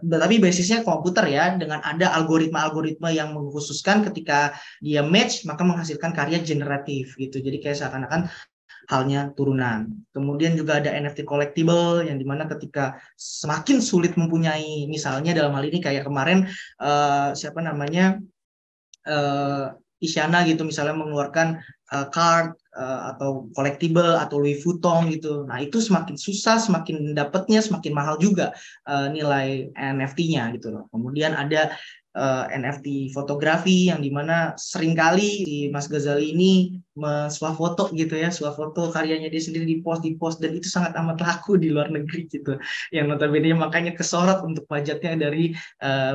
tapi basisnya komputer ya, dengan ada algoritma-algoritma yang mengkhususkan ketika dia match maka menghasilkan karya generatif gitu. Jadi kayak seakan-akan halnya turunan. Kemudian juga ada NFT collectible, yang dimana ketika semakin sulit mempunyai, misalnya dalam hal ini kayak kemarin siapa namanya Isyana gitu, misalnya mengeluarkan card atau collectible atau Louis Vuitton gitu. Nah itu semakin susah, semakin dapatnya semakin mahal juga nilai NFT-nya gitu loh. Kemudian ada NFT fotografi, yang dimana seringkali si Mas Ghazali ini swafoto gitu ya, swafoto karyanya dia sendiri di post, dan itu sangat amat laku di luar negeri gitu. Yang notabene makanya kesorot untuk pajaknya dari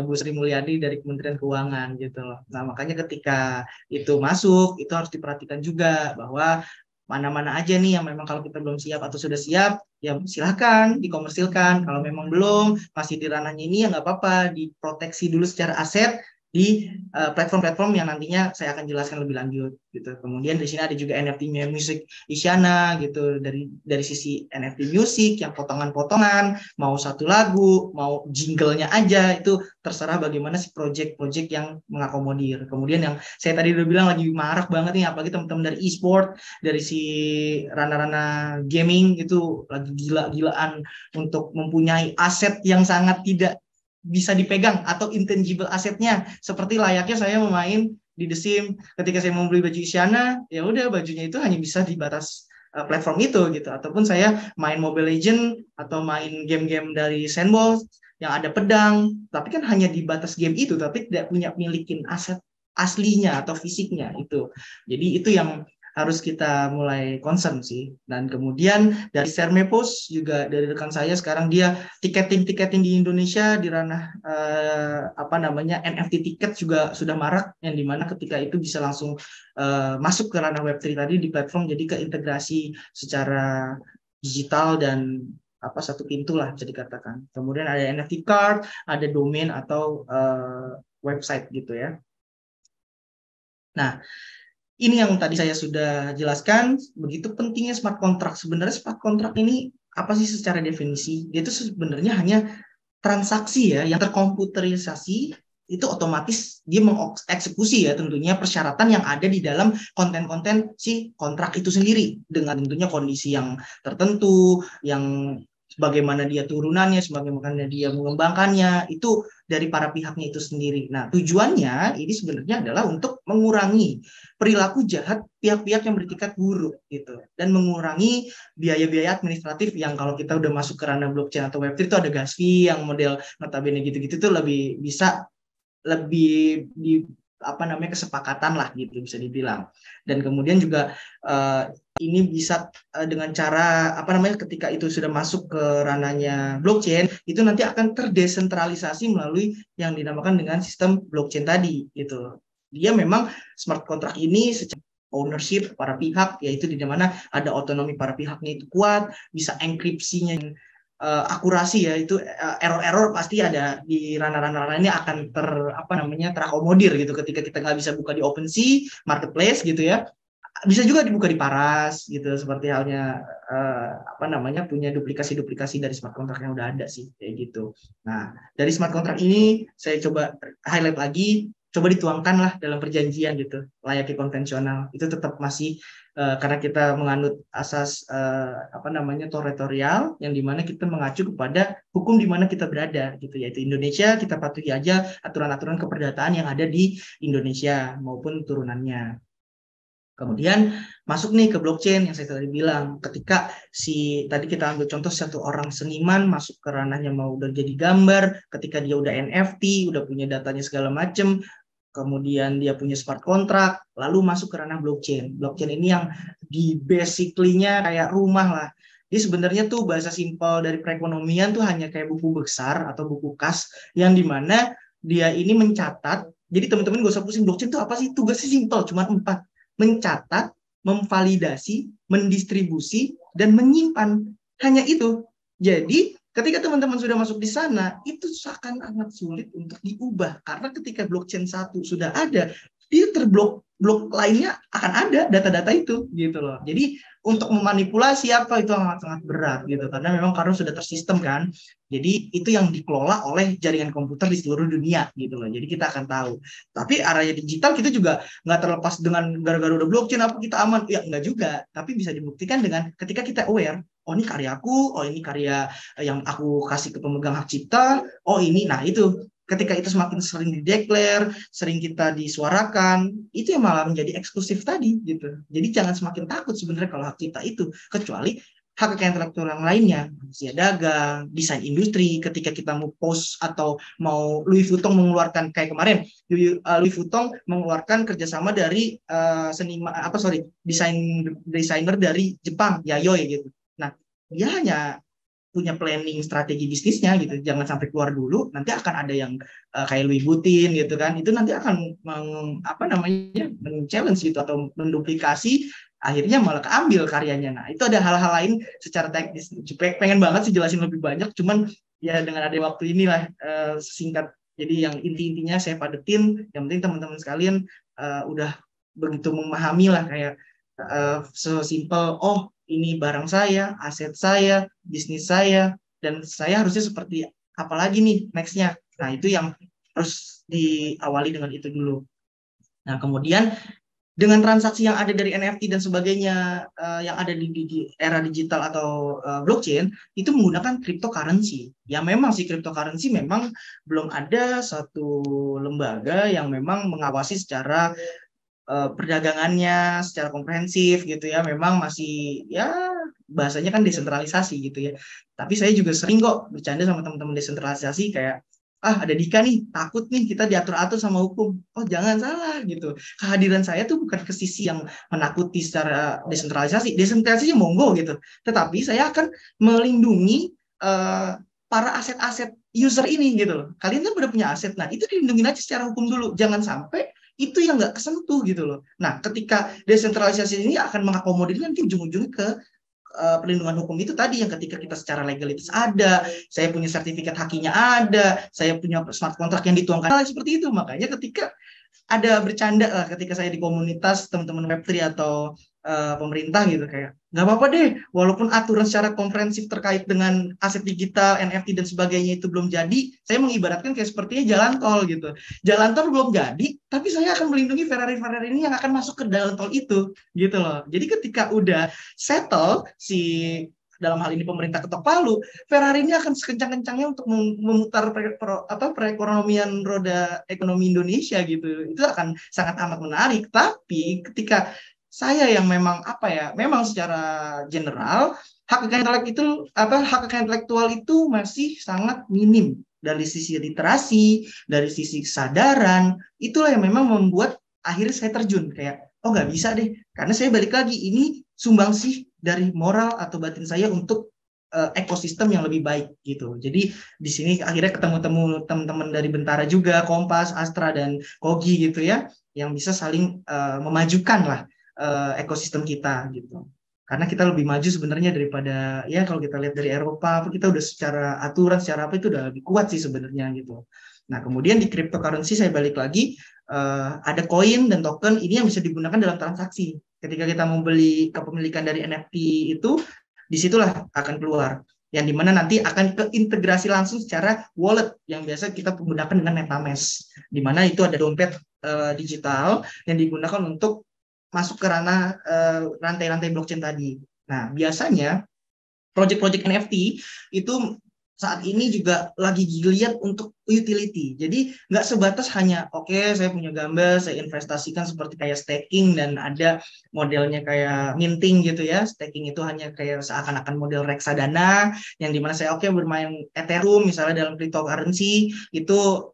Bu Sri Mulyani dari Kementerian Keuangan gitu loh. Nah makanya ketika itu masuk, itu harus diperhatikan juga bahwa mana-mana aja nih yang memang kalau kita belum siap atau sudah siap, ya silahkan dikomersilkan. Kalau memang belum, masih di ranahnya ini, ya nggak apa-apa, diproteksi dulu secara aset di platform-platform yang nantinya saya akan jelaskan lebih lanjut gitu. Kemudian di sini ada juga NFT Music Isyana gitu, dari sisi NFT Music yang potongan-potongan, mau satu lagu, mau jinglenya aja, itu terserah bagaimana si project-project yang mengakomodir. Kemudian yang saya tadi udah bilang lagi marak banget nih, apalagi teman-teman dari e-sport, dari si ranah-ranah gaming itu lagi gila-gilaan untuk mempunyai aset yang sangat tidak bisa dipegang atau intangible asetnya, seperti layaknya saya memain di The Sims. Ketika saya mau beli baju Isyana, ya udah bajunya itu hanya bisa di batas platform itu gitu. Ataupun saya main Mobile Legends atau main game-game dari Sandbox yang ada pedang, tapi kan hanya di batas game itu, tapi tidak punya milikin aset aslinya atau fisiknya itu. Jadi itu yang harus kita mulai concern sih. Dan kemudian dari Sermepos juga, dari rekan saya sekarang, dia tiketing di Indonesia di ranah NFT tiket juga sudah marak, yang dimana ketika itu bisa langsung masuk ke ranah Web3 tadi di platform, jadi keintegrasi secara digital dan satu pintu lah bisa dikatakan. Kemudian ada NFT card, ada domain atau website gitu ya. Nah, ini yang tadi saya sudah jelaskan, begitu pentingnya smart contract. Sebenarnya smart contract ini apa sih secara definisi? Dia itu sebenarnya hanya transaksi ya, yang terkomputerisasi, itu otomatis dia mengeksekusi ya tentunya persyaratan yang ada di dalam konten-konten si kontrak itu sendiri, dengan tentunya kondisi yang tertentu, yang bagaimana dia turunannya, sebagaimana dia mengembangkannya, itu dari para pihaknya itu sendiri. Nah, tujuannya ini sebenarnya adalah untuk mengurangi perilaku jahat pihak-pihak yang beretikat buruk gitu, dan mengurangi biaya-biaya administratif yang kalau kita udah masuk ke ranah blockchain atau Web3 itu ada gas fee yang model notabene gitu-gitu tuh lebih bisa lebih di kesepakatan lah gitu bisa dibilang. Dan kemudian juga ini bisa dengan cara ketika itu sudah masuk ke ranahnya blockchain, itu nanti akan terdesentralisasi melalui yang dinamakan dengan sistem blockchain tadi gitu. Dia memang smart contract ini ownership para pihak, yaitu di mana ada otonomi para pihaknya itu kuat, bisa enkripsinya akurasi ya, itu error-error pasti ada di ranah-ranah ini akan terakomodir gitu ketika kita nggak bisa buka di OpenSea marketplace gitu ya. Bisa juga dibuka di Paras gitu, seperti halnya punya duplikasi-duplikasi dari smart contract yang udah ada sih kayak gitu. Nah, dari smart contract ini saya coba highlight lagi, coba dituangkan lah dalam perjanjian gitu, layaknya konvensional. Itu tetap masih karena kita menganut asas territorial, yang dimana kita mengacu kepada hukum di mana kita berada gitu, yaitu Indonesia. Kita patuhi aja aturan-aturan keperdataan yang ada di Indonesia maupun turunannya. Kemudian masuk nih ke blockchain yang saya tadi bilang, ketika tadi kita ambil contoh satu orang seniman masuk ke ranahnya mau udah jadi gambar, ketika dia udah NFT, udah punya datanya segala macem, kemudian dia punya smart contract, lalu masuk ke ranah blockchain. Blockchain ini yang di basically-nya kayak rumah lah. Jadi sebenarnya tuh bahasa simpel dari perekonomian tuh hanya kayak buku besar atau buku kas yang dimana dia ini mencatat. Jadi teman-teman gak usah pusing, blockchain itu apa sih? Tugasnya simpel, cuma 4. Mencatat, memvalidasi, mendistribusi, dan menyimpan. Hanya itu. Jadi ketika teman-teman sudah masuk di sana, itu akan sangat sulit untuk diubah. Karena ketika blockchain 1 sudah ada, dia blok lainnya akan ada data-data itu gitu loh. Jadi untuk memanipulasi itu sangat berat gitu, karena sudah tersistem kan. Jadi itu yang dikelola oleh jaringan komputer di seluruh dunia gitu loh. Jadi kita akan tahu. Tapi arahnya digital kita juga nggak terlepas dengan gara-gara udah blockchain apa kita aman. Ya nggak juga. Tapi bisa dibuktikan dengan ketika kita aware. Oh ini karyaku, oh ini karya yang aku kasih ke pemegang hak cipta, oh ini, nah itu. Ketika itu semakin sering dideklar, sering kita disuarakan, itu yang malah menjadi eksklusif tadi gitu. Jadi jangan semakin takut sebenarnya kalau hak cipta itu, kecuali hak kekayaan intelektual yang lainnya, rahasia dagang, desain industri. Ketika kita mau post atau mau Louis Vuitton mengeluarkan kayak kemarin, Louis Vuitton mengeluarkan kerjasama dari desainer dari Jepang, Yayoi gitu. Nah, dia hanya punya planning strategi bisnisnya gitu, jangan sampai keluar dulu, nanti akan ada yang kayak Louis Vuitton gitu kan, itu nanti akan men-challenge gitu atau menduplikasi, akhirnya malah keambil karyanya. Nah itu ada hal-hal lain secara teknis, pengen banget sih jelasin lebih banyak, cuman ya dengan ada waktu inilah singkat. Jadi yang inti-intinya saya padetin, yang penting teman-teman sekalian udah begitu memahami lah, kayak sesimpel ini barang saya, aset saya, bisnis saya, dan saya harusnya seperti apa lagi nih next-nya. Nah, itu yang harus diawali dengan itu dulu. Nah, kemudian dengan transaksi yang ada dari NFT dan sebagainya yang ada di era digital atau blockchain, itu menggunakan cryptocurrency. Ya memang sih cryptocurrency memang belum ada satu lembaga yang memang mengawasi secara perdagangannya secara komprehensif gitu ya. Memang masih ya bahasanya kan desentralisasi gitu ya. Tapi saya juga sering kok bercanda sama teman-teman desentralisasi kayak ada Dika nih, takut nih kita diatur-atur sama hukum. Oh jangan salah gitu. Kehadiran saya tuh bukan ke sisi yang menakuti secara desentralisasi. Desentralisasi monggo gitu. Tetapi saya akan melindungi para aset-aset user ini gitu loh. Kalian kan udah punya aset. Nah itu dilindungi aja secara hukum dulu. Jangan sampai itu yang nggak kesentuh gitu loh. Nah, ketika desentralisasi ini akan mengakomodir nanti ujung-ujungnya ke perlindungan hukum itu tadi, yang ketika kita secara legalitas ada, saya punya sertifikat hakinya ada, saya punya smart contract yang dituangkan seperti itu. Makanya ketika ada bercanda lah ketika saya di komunitas teman-teman Web3 atau pemerintah gitu, kayak nggak apa-apa deh walaupun aturan secara komprehensif terkait dengan aset digital, NFT dan sebagainya itu belum jadi. Saya mengibaratkan kayak sepertinya jalan tol gitu, jalan tol belum jadi tapi saya akan melindungi Ferrari ini yang akan masuk ke jalan tol itu gitu loh. Jadi ketika udah settle dalam hal ini pemerintah ketok palu, Ferrari ini akan sekencang-kencangnya untuk memutar perekonomian roda ekonomi Indonesia gitu. Itu akan sangat amat menarik. Tapi ketika saya yang memang memang secara general hak kekayaan intelektual itu masih sangat minim dari sisi literasi, dari sisi kesadaran, itulah yang memang membuat akhirnya saya terjun kayak nggak bisa deh, karena saya balik lagi ini sumbangsih dari moral atau batin saya untuk ekosistem yang lebih baik gitu. Jadi di sini akhirnya ketemu teman-teman dari Bentara juga, Kompas, Astra dan Kogi gitu ya, yang bisa saling memajukan lah ekosistem kita gitu. Karena kita lebih maju sebenarnya daripada ya kalau kita lihat dari Eropa, kita udah secara aturan, secara apa itu udah lebih kuat sih sebenarnya gitu. Nah kemudian di cryptocurrency saya balik lagi, ada koin dan token ini yang bisa digunakan dalam transaksi. Ketika kita mau beli kepemilikan dari NFT itu, disitulah akan keluar. Yang dimana nanti akan keintegrasi langsung secara wallet yang biasa kita menggunakan dengan MetaMask. Dimana itu ada dompet digital yang digunakan untuk masuk ke ranah rantai-rantai blockchain tadi. Nah, biasanya project-project NFT itu saat ini juga lagi dilihat untuk utility. Jadi nggak sebatas hanya oke, saya punya gambar, saya investasikan seperti kayak staking dan ada modelnya kayak minting gitu ya. Staking itu hanya kayak seakan-akan model reksadana yang dimana saya bermain Ethereum misalnya dalam cryptocurrency itu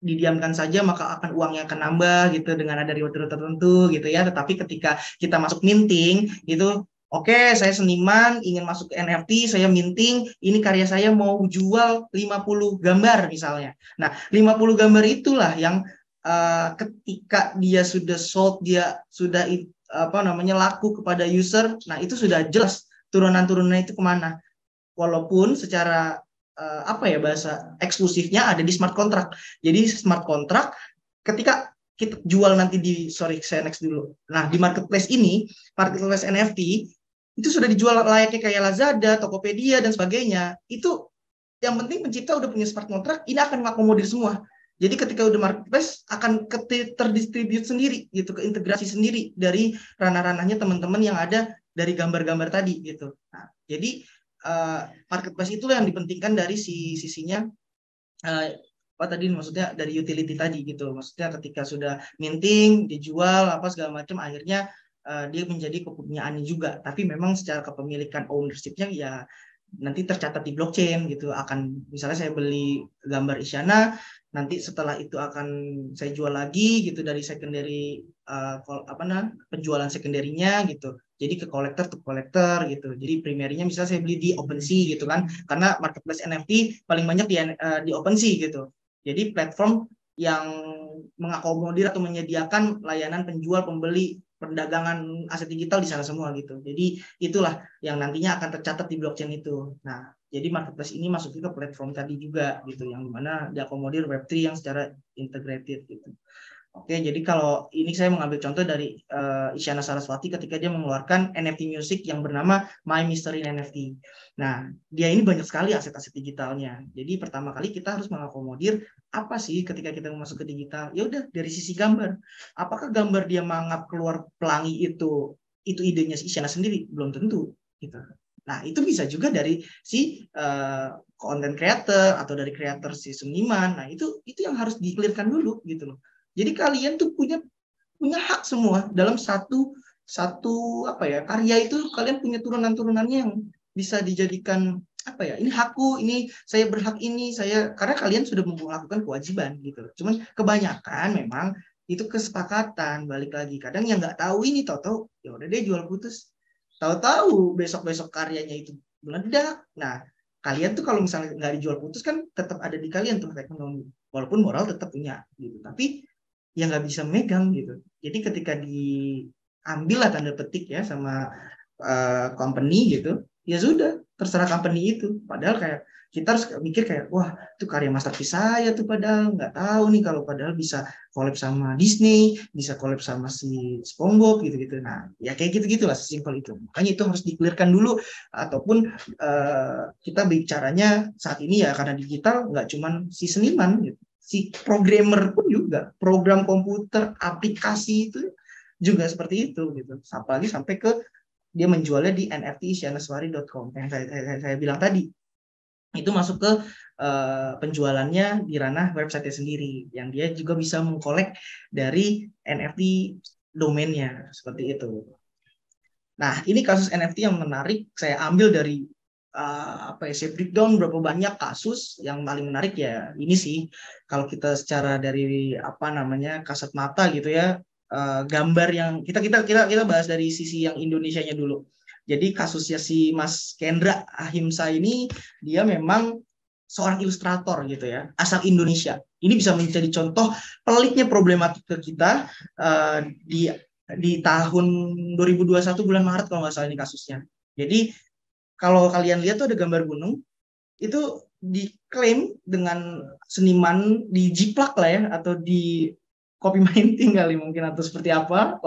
didiamkan saja maka akan uangnya akan nambah gitu dengan ada reward tertentu gitu ya. Tetapi ketika kita masuk minting itu saya seniman ingin masuk ke NFT, saya minting, ini karya saya mau jual 50 gambar misalnya. Nah, 50 gambar itulah yang ketika dia sudah sold, dia sudah laku kepada user, nah itu sudah jelas turunan-turunan itu kemana. Walaupun secara bahasa eksklusifnya ada di smart contract. Jadi smart contract ketika kita jual nanti saya next dulu. Nah, di marketplace ini, marketplace NFT itu sudah dijual layaknya kayak Lazada, Tokopedia dan sebagainya. Itu yang penting pencipta udah punya smart contract, ini akan mengakomodir semua. Jadi ketika udah marketplace akan terdistribute sendiri gitu, keintegrasi sendiri dari ranah-ranahnya teman-teman yang ada dari gambar-gambar tadi gitu. Nah, jadi marketplace itulah yang dipentingkan dari sisinya maksudnya dari utility tadi gitu. Maksudnya ketika sudah minting, dijual segala macam, akhirnya dia menjadi kepunyaannya juga. Tapi memang secara kepemilikan ownership-nya ya nanti tercatat di blockchain gitu. Akan misalnya saya beli gambar Isyana, nanti setelah itu akan saya jual lagi gitu dari secondary penjualan secondary-nya gitu. Jadi ke kolektor gitu. Jadi primerinya misalnya saya beli di OpenSea gitu kan. Karena marketplace NFT paling banyak di OpenSea gitu. Jadi platform yang mengakomodir atau menyediakan layanan penjual, pembeli, perdagangan aset digital di sana semua gitu. Jadi itulah yang nantinya akan tercatat di blockchain itu. Nah, jadi marketplace ini masuk ke platform tadi juga gitu, yang dimana diakomodir Web3 yang secara integrated gitu. Oke, jadi kalau ini saya mengambil contoh dari Isyana Saraswati ketika dia mengeluarkan NFT music yang bernama My Mystery NFT. Nah, dia ini banyak sekali aset-aset digitalnya. Jadi pertama kali kita harus mengakomodir apa sih ketika kita masuk ke digital. Ya udah dari sisi gambar. Apakah gambar dia mangap keluar pelangi itu idenya si Isyana sendiri? Belum tentu gitu. Nah, itu bisa juga dari si content creator atau dari creator si seniman. Nah, itu yang harus di-clearkan dulu gitu loh. Jadi kalian tuh punya hak semua dalam satu karya itu, kalian punya turunan-turunannya yang bisa dijadikan ini hakku, ini saya berhak, ini saya, karena kalian sudah melakukan kewajiban gitu. Cuman kebanyakan memang itu kesepakatan, balik lagi. Kadang yang nggak tahu ini tahu ya udah deh jual putus. Tahu-tahu besok karyanya itu meledak. Nah, kalian tuh kalau misalnya nggak dijual putus kan tetap ada di kalian tuh ekonomi. Walaupun moral tetap punya gitu. Tapi yang nggak bisa megang gitu. Jadi ketika diambil lah tanda petik ya sama company gitu, ya sudah terserah company itu. Padahal kayak kita harus mikir kayak wah itu karya masterpiece saya tuh, padahal nggak tahu nih kalau padahal bisa collab sama Disney, bisa collab sama si SpongeBob gitu-gitu. Nah ya kayak gitu-gitulah, sesimpel itu. Makanya itu harus di-clearkan dulu, ataupun kita bicaranya saat ini ya karena digital nggak cuman si seniman gitu. Si programmer pun juga, program komputer, aplikasi itu juga seperti itu gitu. Apalagi sampai ke dia menjualnya di nftisyannaswari.com yang saya bilang tadi. Itu masuk ke penjualannya di ranah website sendiri, yang dia juga bisa mengkolek dari NFT domainnya, seperti itu. Nah, ini kasus NFT yang menarik, saya ambil dari saya breakdown berapa banyak kasus. Yang paling menarik ya ini sih, kalau kita secara dari kasat mata gitu ya, gambar yang kita bahas dari sisi yang Indonesianya dulu. Jadi kasusnya si Mas Kendra Ahimsa ini, dia memang seorang ilustrator gitu ya, asal Indonesia. Ini bisa menjadi contoh peliknya problematika kita di di tahun 2021 bulan Maret kalau nggak salah ini kasusnya. Jadi kalau kalian lihat tuh ada gambar gunung, itu diklaim dengan seniman dijiplak lah ya, atau di copy painting kali mungkin, atau seperti apa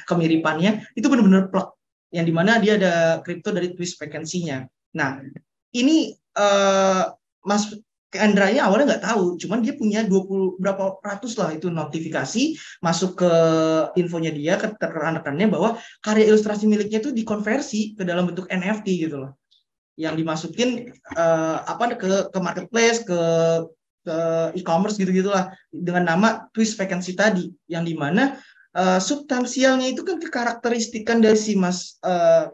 kemiripannya, itu benar-benar plak, yang dimana dia ada kripto dari twist vacancy-nya. Nah, ini Mas Andra-nya awalnya nggak tahu, cuman dia punya 20 berapa ratus lah itu notifikasi masuk ke infonya dia, ke rekan-rekannya, bahwa karya ilustrasi miliknya itu dikonversi ke dalam bentuk NFT gitu loh, yang dimasukin ke marketplace, ke e-commerce gitu-gitulah, dengan nama twist vacancy tadi, yang dimana substansialnya itu kan kekarakteristikan dari si Mas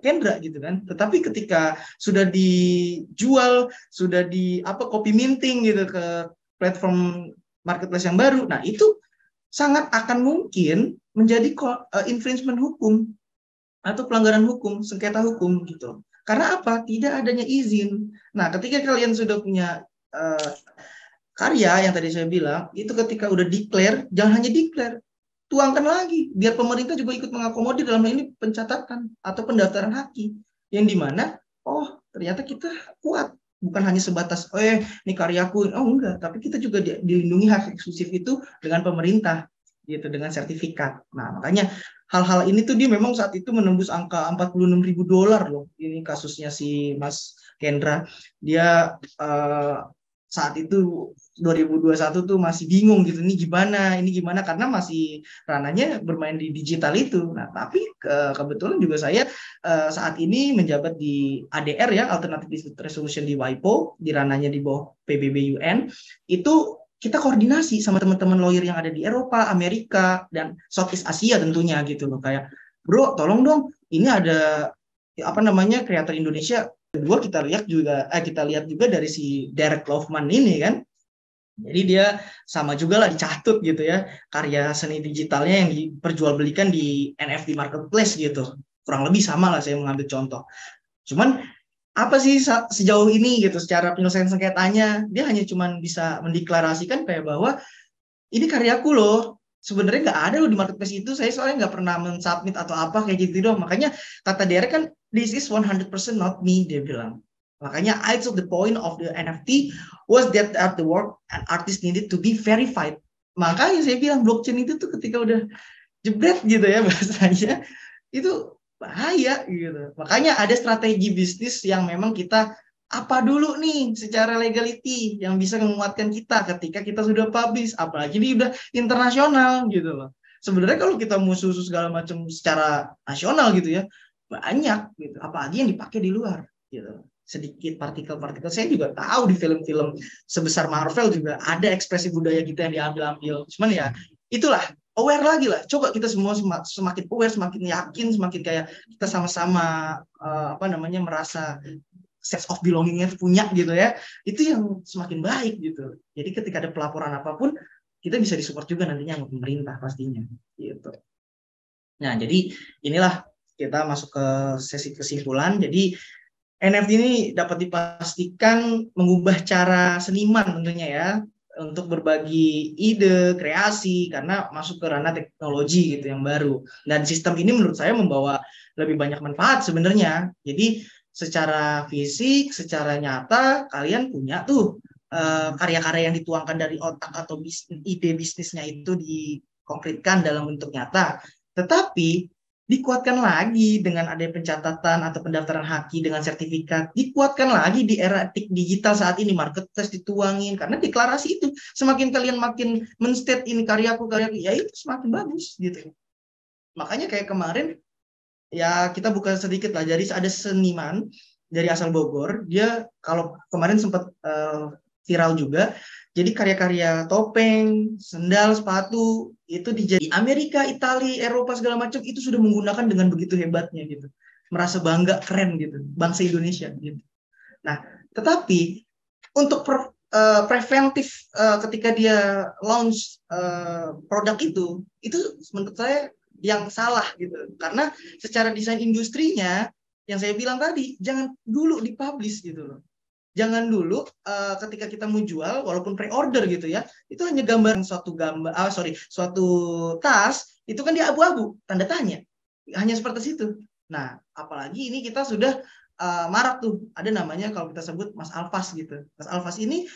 Kendra gitu kan. Tetapi ketika sudah dijual, sudah di copy minting gitu ke platform marketplace yang baru, nah itu sangat akan mungkin menjadi infringement hukum atau pelanggaran hukum, sengketa hukum gitu. Karena apa? Tidak adanya izin. Nah, ketika kalian sudah punya karya yang tadi saya bilang, itu ketika udah declare, jangan hanya declare, tuangkan lagi, biar pemerintah juga ikut mengakomodir dalam hal ini pencatatan atau pendaftaran haki, yang dimana, oh ternyata kita kuat, bukan hanya sebatas, ini karyaku, oh enggak, tapi kita juga dilindungi hak eksklusif itu dengan pemerintah, gitu, dengan sertifikat. Nah, makanya hal-hal ini tuh dia memang saat itu menembus angka $46.000 loh, ini kasusnya si Mas Kendra. Dia saat itu 2021 tuh masih bingung gitu, ini gimana, karena masih ranahnya bermain di digital itu. Nah, tapi kebetulan juga saya saat ini menjabat di ADR ya, Alternative Dispute Resolution di WIPO, di ranahnya di bawah PBB UN. Itu kita koordinasi sama teman-teman lawyer yang ada di Eropa, Amerika, dan Southeast Asia tentunya gitu loh. Kayak, bro, tolong dong, ini ada kreator Indonesia. Kedua kita lihat juga dari si Derek Kaufman ini kan. Jadi dia sama juga lah dicatut gitu ya, karya seni digitalnya yang diperjualbelikan di NFT marketplace gitu. Kurang lebih sama lah saya mengambil contoh. Cuman apa sih sejauh ini gitu secara penyelesaian sengketanya, dia hanya cuman bisa mendeklarasikan kayak bahwa ini karyaku loh, sebenarnya nggak ada loh di marketplace itu, saya soalnya nggak pernah mensubmit atau apa kayak gitu dong. Makanya kata Derek kan, this is 100% not me, dia bilang. Makanya I took the point of the NFT was that the work and artist needed to be verified. Makanya saya bilang blockchain itu tuh ketika udah jebret gitu ya bahasanya, itu bahaya gitu. Makanya ada strategi bisnis yang memang kita apa dulu nih secara legality yang bisa menguatkan kita ketika kita sudah publish, apalagi ini udah internasional gitu loh. Sebenarnya kalau kita musuh segala macam secara nasional gitu ya, banyak gitu, apalagi yang dipakai di luar gitu. Sedikit partikel-partikel, saya juga tahu di film-film sebesar Marvel juga ada ekspresi budaya kita yang diambil-ambil. Cuman ya itulah, aware lagi lah. Coba kita semua semakin aware, semakin yakin, semakin kayak kita sama-sama merasa sense of belonging-nya punya gitu ya. Itu yang semakin baik gitu. Jadi ketika ada pelaporan apapun, kita bisa disupport juga nantinya sama pemerintah pastinya gitu. Nah, jadi inilah kita masuk ke sesi kesimpulan. Jadi NFT ini dapat dipastikan mengubah cara seniman tentunya ya, untuk berbagi ide, kreasi, karena masuk ke ranah teknologi gitu yang baru. Dan sistem ini menurut saya membawa lebih banyak manfaat sebenarnya. Jadi secara fisik, secara nyata, kalian punya tuh karya-karya yang dituangkan dari otak atau ide bisnisnya itu dikonkretkan dalam bentuk nyata. Tetapi dikuatkan lagi dengan ada pencatatan atau pendaftaran haki dengan sertifikat, dikuatkan lagi di era etik digital saat ini, marketplace dituangin, karena deklarasi itu semakin kalian makin men-state ini karyaku, ya itu semakin bagus gitu. Makanya kayak kemarin ya kita buka sedikit lah, jadi ada seniman dari asal Bogor, dia kalau kemarin sempat viral juga, jadi karya-karya topeng, sendal, sepatu itu di Amerika, Italia, Eropa segala macam itu sudah menggunakan dengan begitu hebatnya gitu, merasa bangga, keren gitu, bangsa Indonesia gitu. Nah, tetapi untuk preventif ketika dia launch produk itu menurut saya yang salah gitu, karena secara desain industrinya yang saya bilang tadi jangan dulu dipublish gitu loh. Jangan dulu ketika kita mau jual, walaupun pre-order gitu ya, itu hanya gambar suatu tas, itu kan dia abu-abu, tanda tanya. Hanya seperti itu. Nah, apalagi ini kita sudah marak tuh, ada namanya kalau kita sebut Mas Alfas gitu. Mas Alfas ini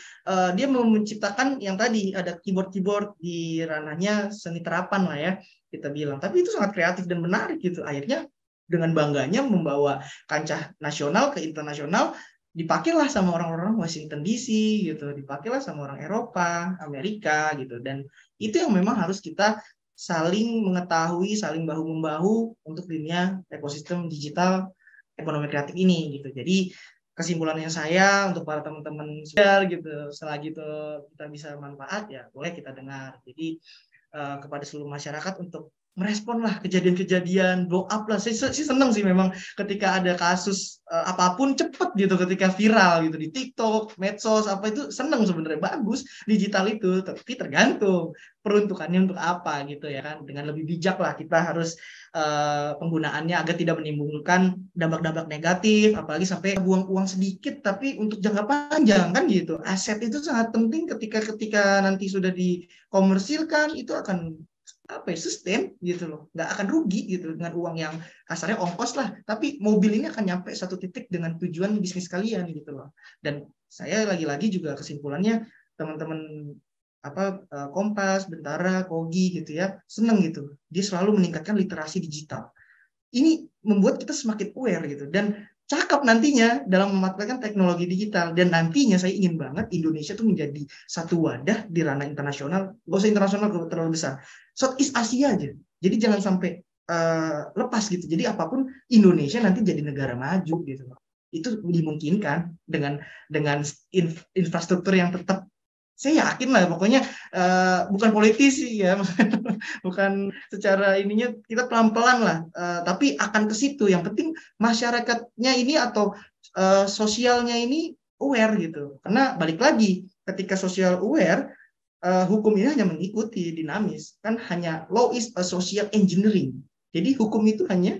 dia menciptakan yang tadi ada keyboard di ranahnya seni terapan lah ya, kita bilang. Tapi itu sangat kreatif dan menarik gitu. Akhirnya dengan bangganya membawa kancah nasional ke internasional, dipakailah sama orang-orang Washington DC gitu, dipakailah sama orang Eropa, Amerika gitu. Dan itu yang memang harus kita saling mengetahui, saling bahu-membahu untuk dunia ekosistem digital ekonomi kreatif ini gitu. Jadi kesimpulannya saya untuk para teman-teman sosial gitu, selagi itu kita bisa manfaat ya boleh kita dengar. Jadi kepada seluruh masyarakat untuk merespon lah kejadian-kejadian, blow up lah. Saya seneng sih memang ketika ada kasus apapun cepet gitu, ketika viral gitu di TikTok, medsos, apa itu seneng sebenarnya, bagus digital itu. Tapi tergantung peruntukannya untuk apa gitu ya kan. Dengan lebih bijak lah kita harus penggunaannya agar tidak menimbulkan dampak-dampak negatif, apalagi sampai buang uang sedikit tapi untuk jangka panjang kan gitu. Aset itu sangat penting ketika nanti sudah dikomersilkan, itu akan sustain gitu loh, nggak akan rugi gitu dengan uang yang kasarnya ongkos lah, tapi mobil ini akan nyampe satu titik dengan tujuan bisnis kalian gitu loh. Dan saya lagi-lagi juga kesimpulannya teman-teman Kompas, Bentara, Kogi gitu ya, seneng gitu, dia selalu meningkatkan literasi digital. Ini membuat kita semakin aware gitu, dan cakep nantinya dalam memanfaatkan teknologi digital. Dan nantinya saya ingin banget Indonesia tuh menjadi satu wadah di ranah internasional, nggak usah internasional terlalu besar, Southeast Asia aja. Jadi jangan sampai lepas gitu. Jadi apapun Indonesia nanti jadi negara maju gitu. Itu dimungkinkan dengan infrastruktur yang tetap, saya yakin lah pokoknya bukan politisi ya, bukan secara ininya, kita pelan-pelan lah, tapi akan ke situ. Yang penting masyarakatnya ini atau sosialnya ini aware gitu. Karena balik lagi, ketika sosial aware, hukum ini hanya mengikuti dinamis. Kan hanya law is a social engineering. Jadi hukum itu hanya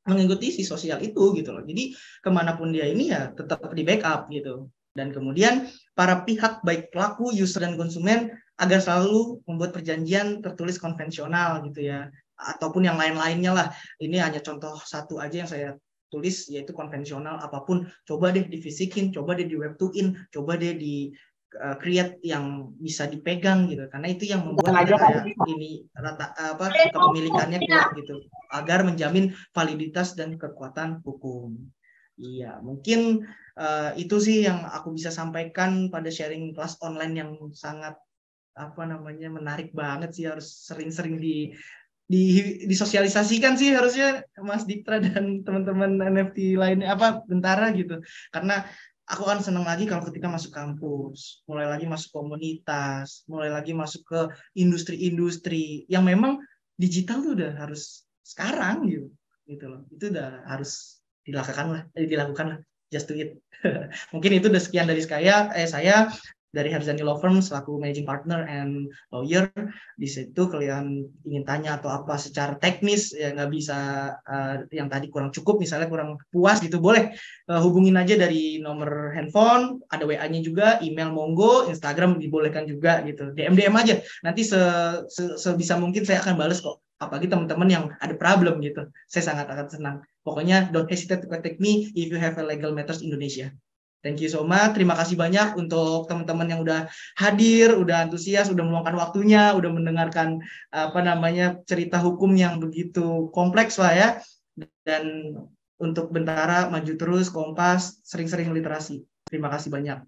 mengikuti si sosial itu gitu loh. Jadi kemanapun dia ini ya tetap di backup gitu. Dan kemudian para pihak baik pelaku, user dan konsumen agar selalu membuat perjanjian tertulis konvensional gitu ya, ataupun yang lain-lainnya lah. Ini hanya contoh satu aja yang saya tulis, yaitu konvensional. Apapun coba deh divisikin, coba deh di web2in, coba deh di create yang bisa dipegang gitu, karena itu yang membuat kayak ini kepemilikannya kuat gitu, agar menjamin validitas dan kekuatan hukum. Iya, mungkin itu sih yang aku bisa sampaikan pada sharing kelas online yang sangat menarik banget sih. Harus sering-sering disosialisasikan sih harusnya Mas Diptra dan teman-teman NFT lainnya Bentara gitu. Karena aku kan senang lagi kalau ketika masuk kampus, mulai lagi masuk komunitas, mulai lagi masuk ke industri-industri yang memang digital tuh udah harus sekarang gitu loh. Itu udah harus dilakukan lah, just do it. Mungkin itu udah sekian dari saya dari Herzani Law Firm selaku managing partner and lawyer. Di situ kalian ingin tanya atau apa secara teknis ya nggak bisa, yang tadi kurang cukup, misalnya kurang puas gitu, boleh hubungin aja dari nomor handphone, ada WA-nya juga, email monggo, Instagram dibolehkan juga gitu, DM aja, nanti sebisa mungkin saya akan bales kok, apalagi teman-teman yang ada problem gitu, saya sangat akan senang. Pokoknya don't hesitate to contact me if you have a legal matters Indonesia. Thank you so much. Terima kasih banyak untuk teman-teman yang udah hadir, udah antusias, udah meluangkan waktunya, udah mendengarkan cerita hukum yang begitu kompleks lah ya. Dan untuk Bentara maju terus, Kompas, sering-sering literasi. Terima kasih banyak.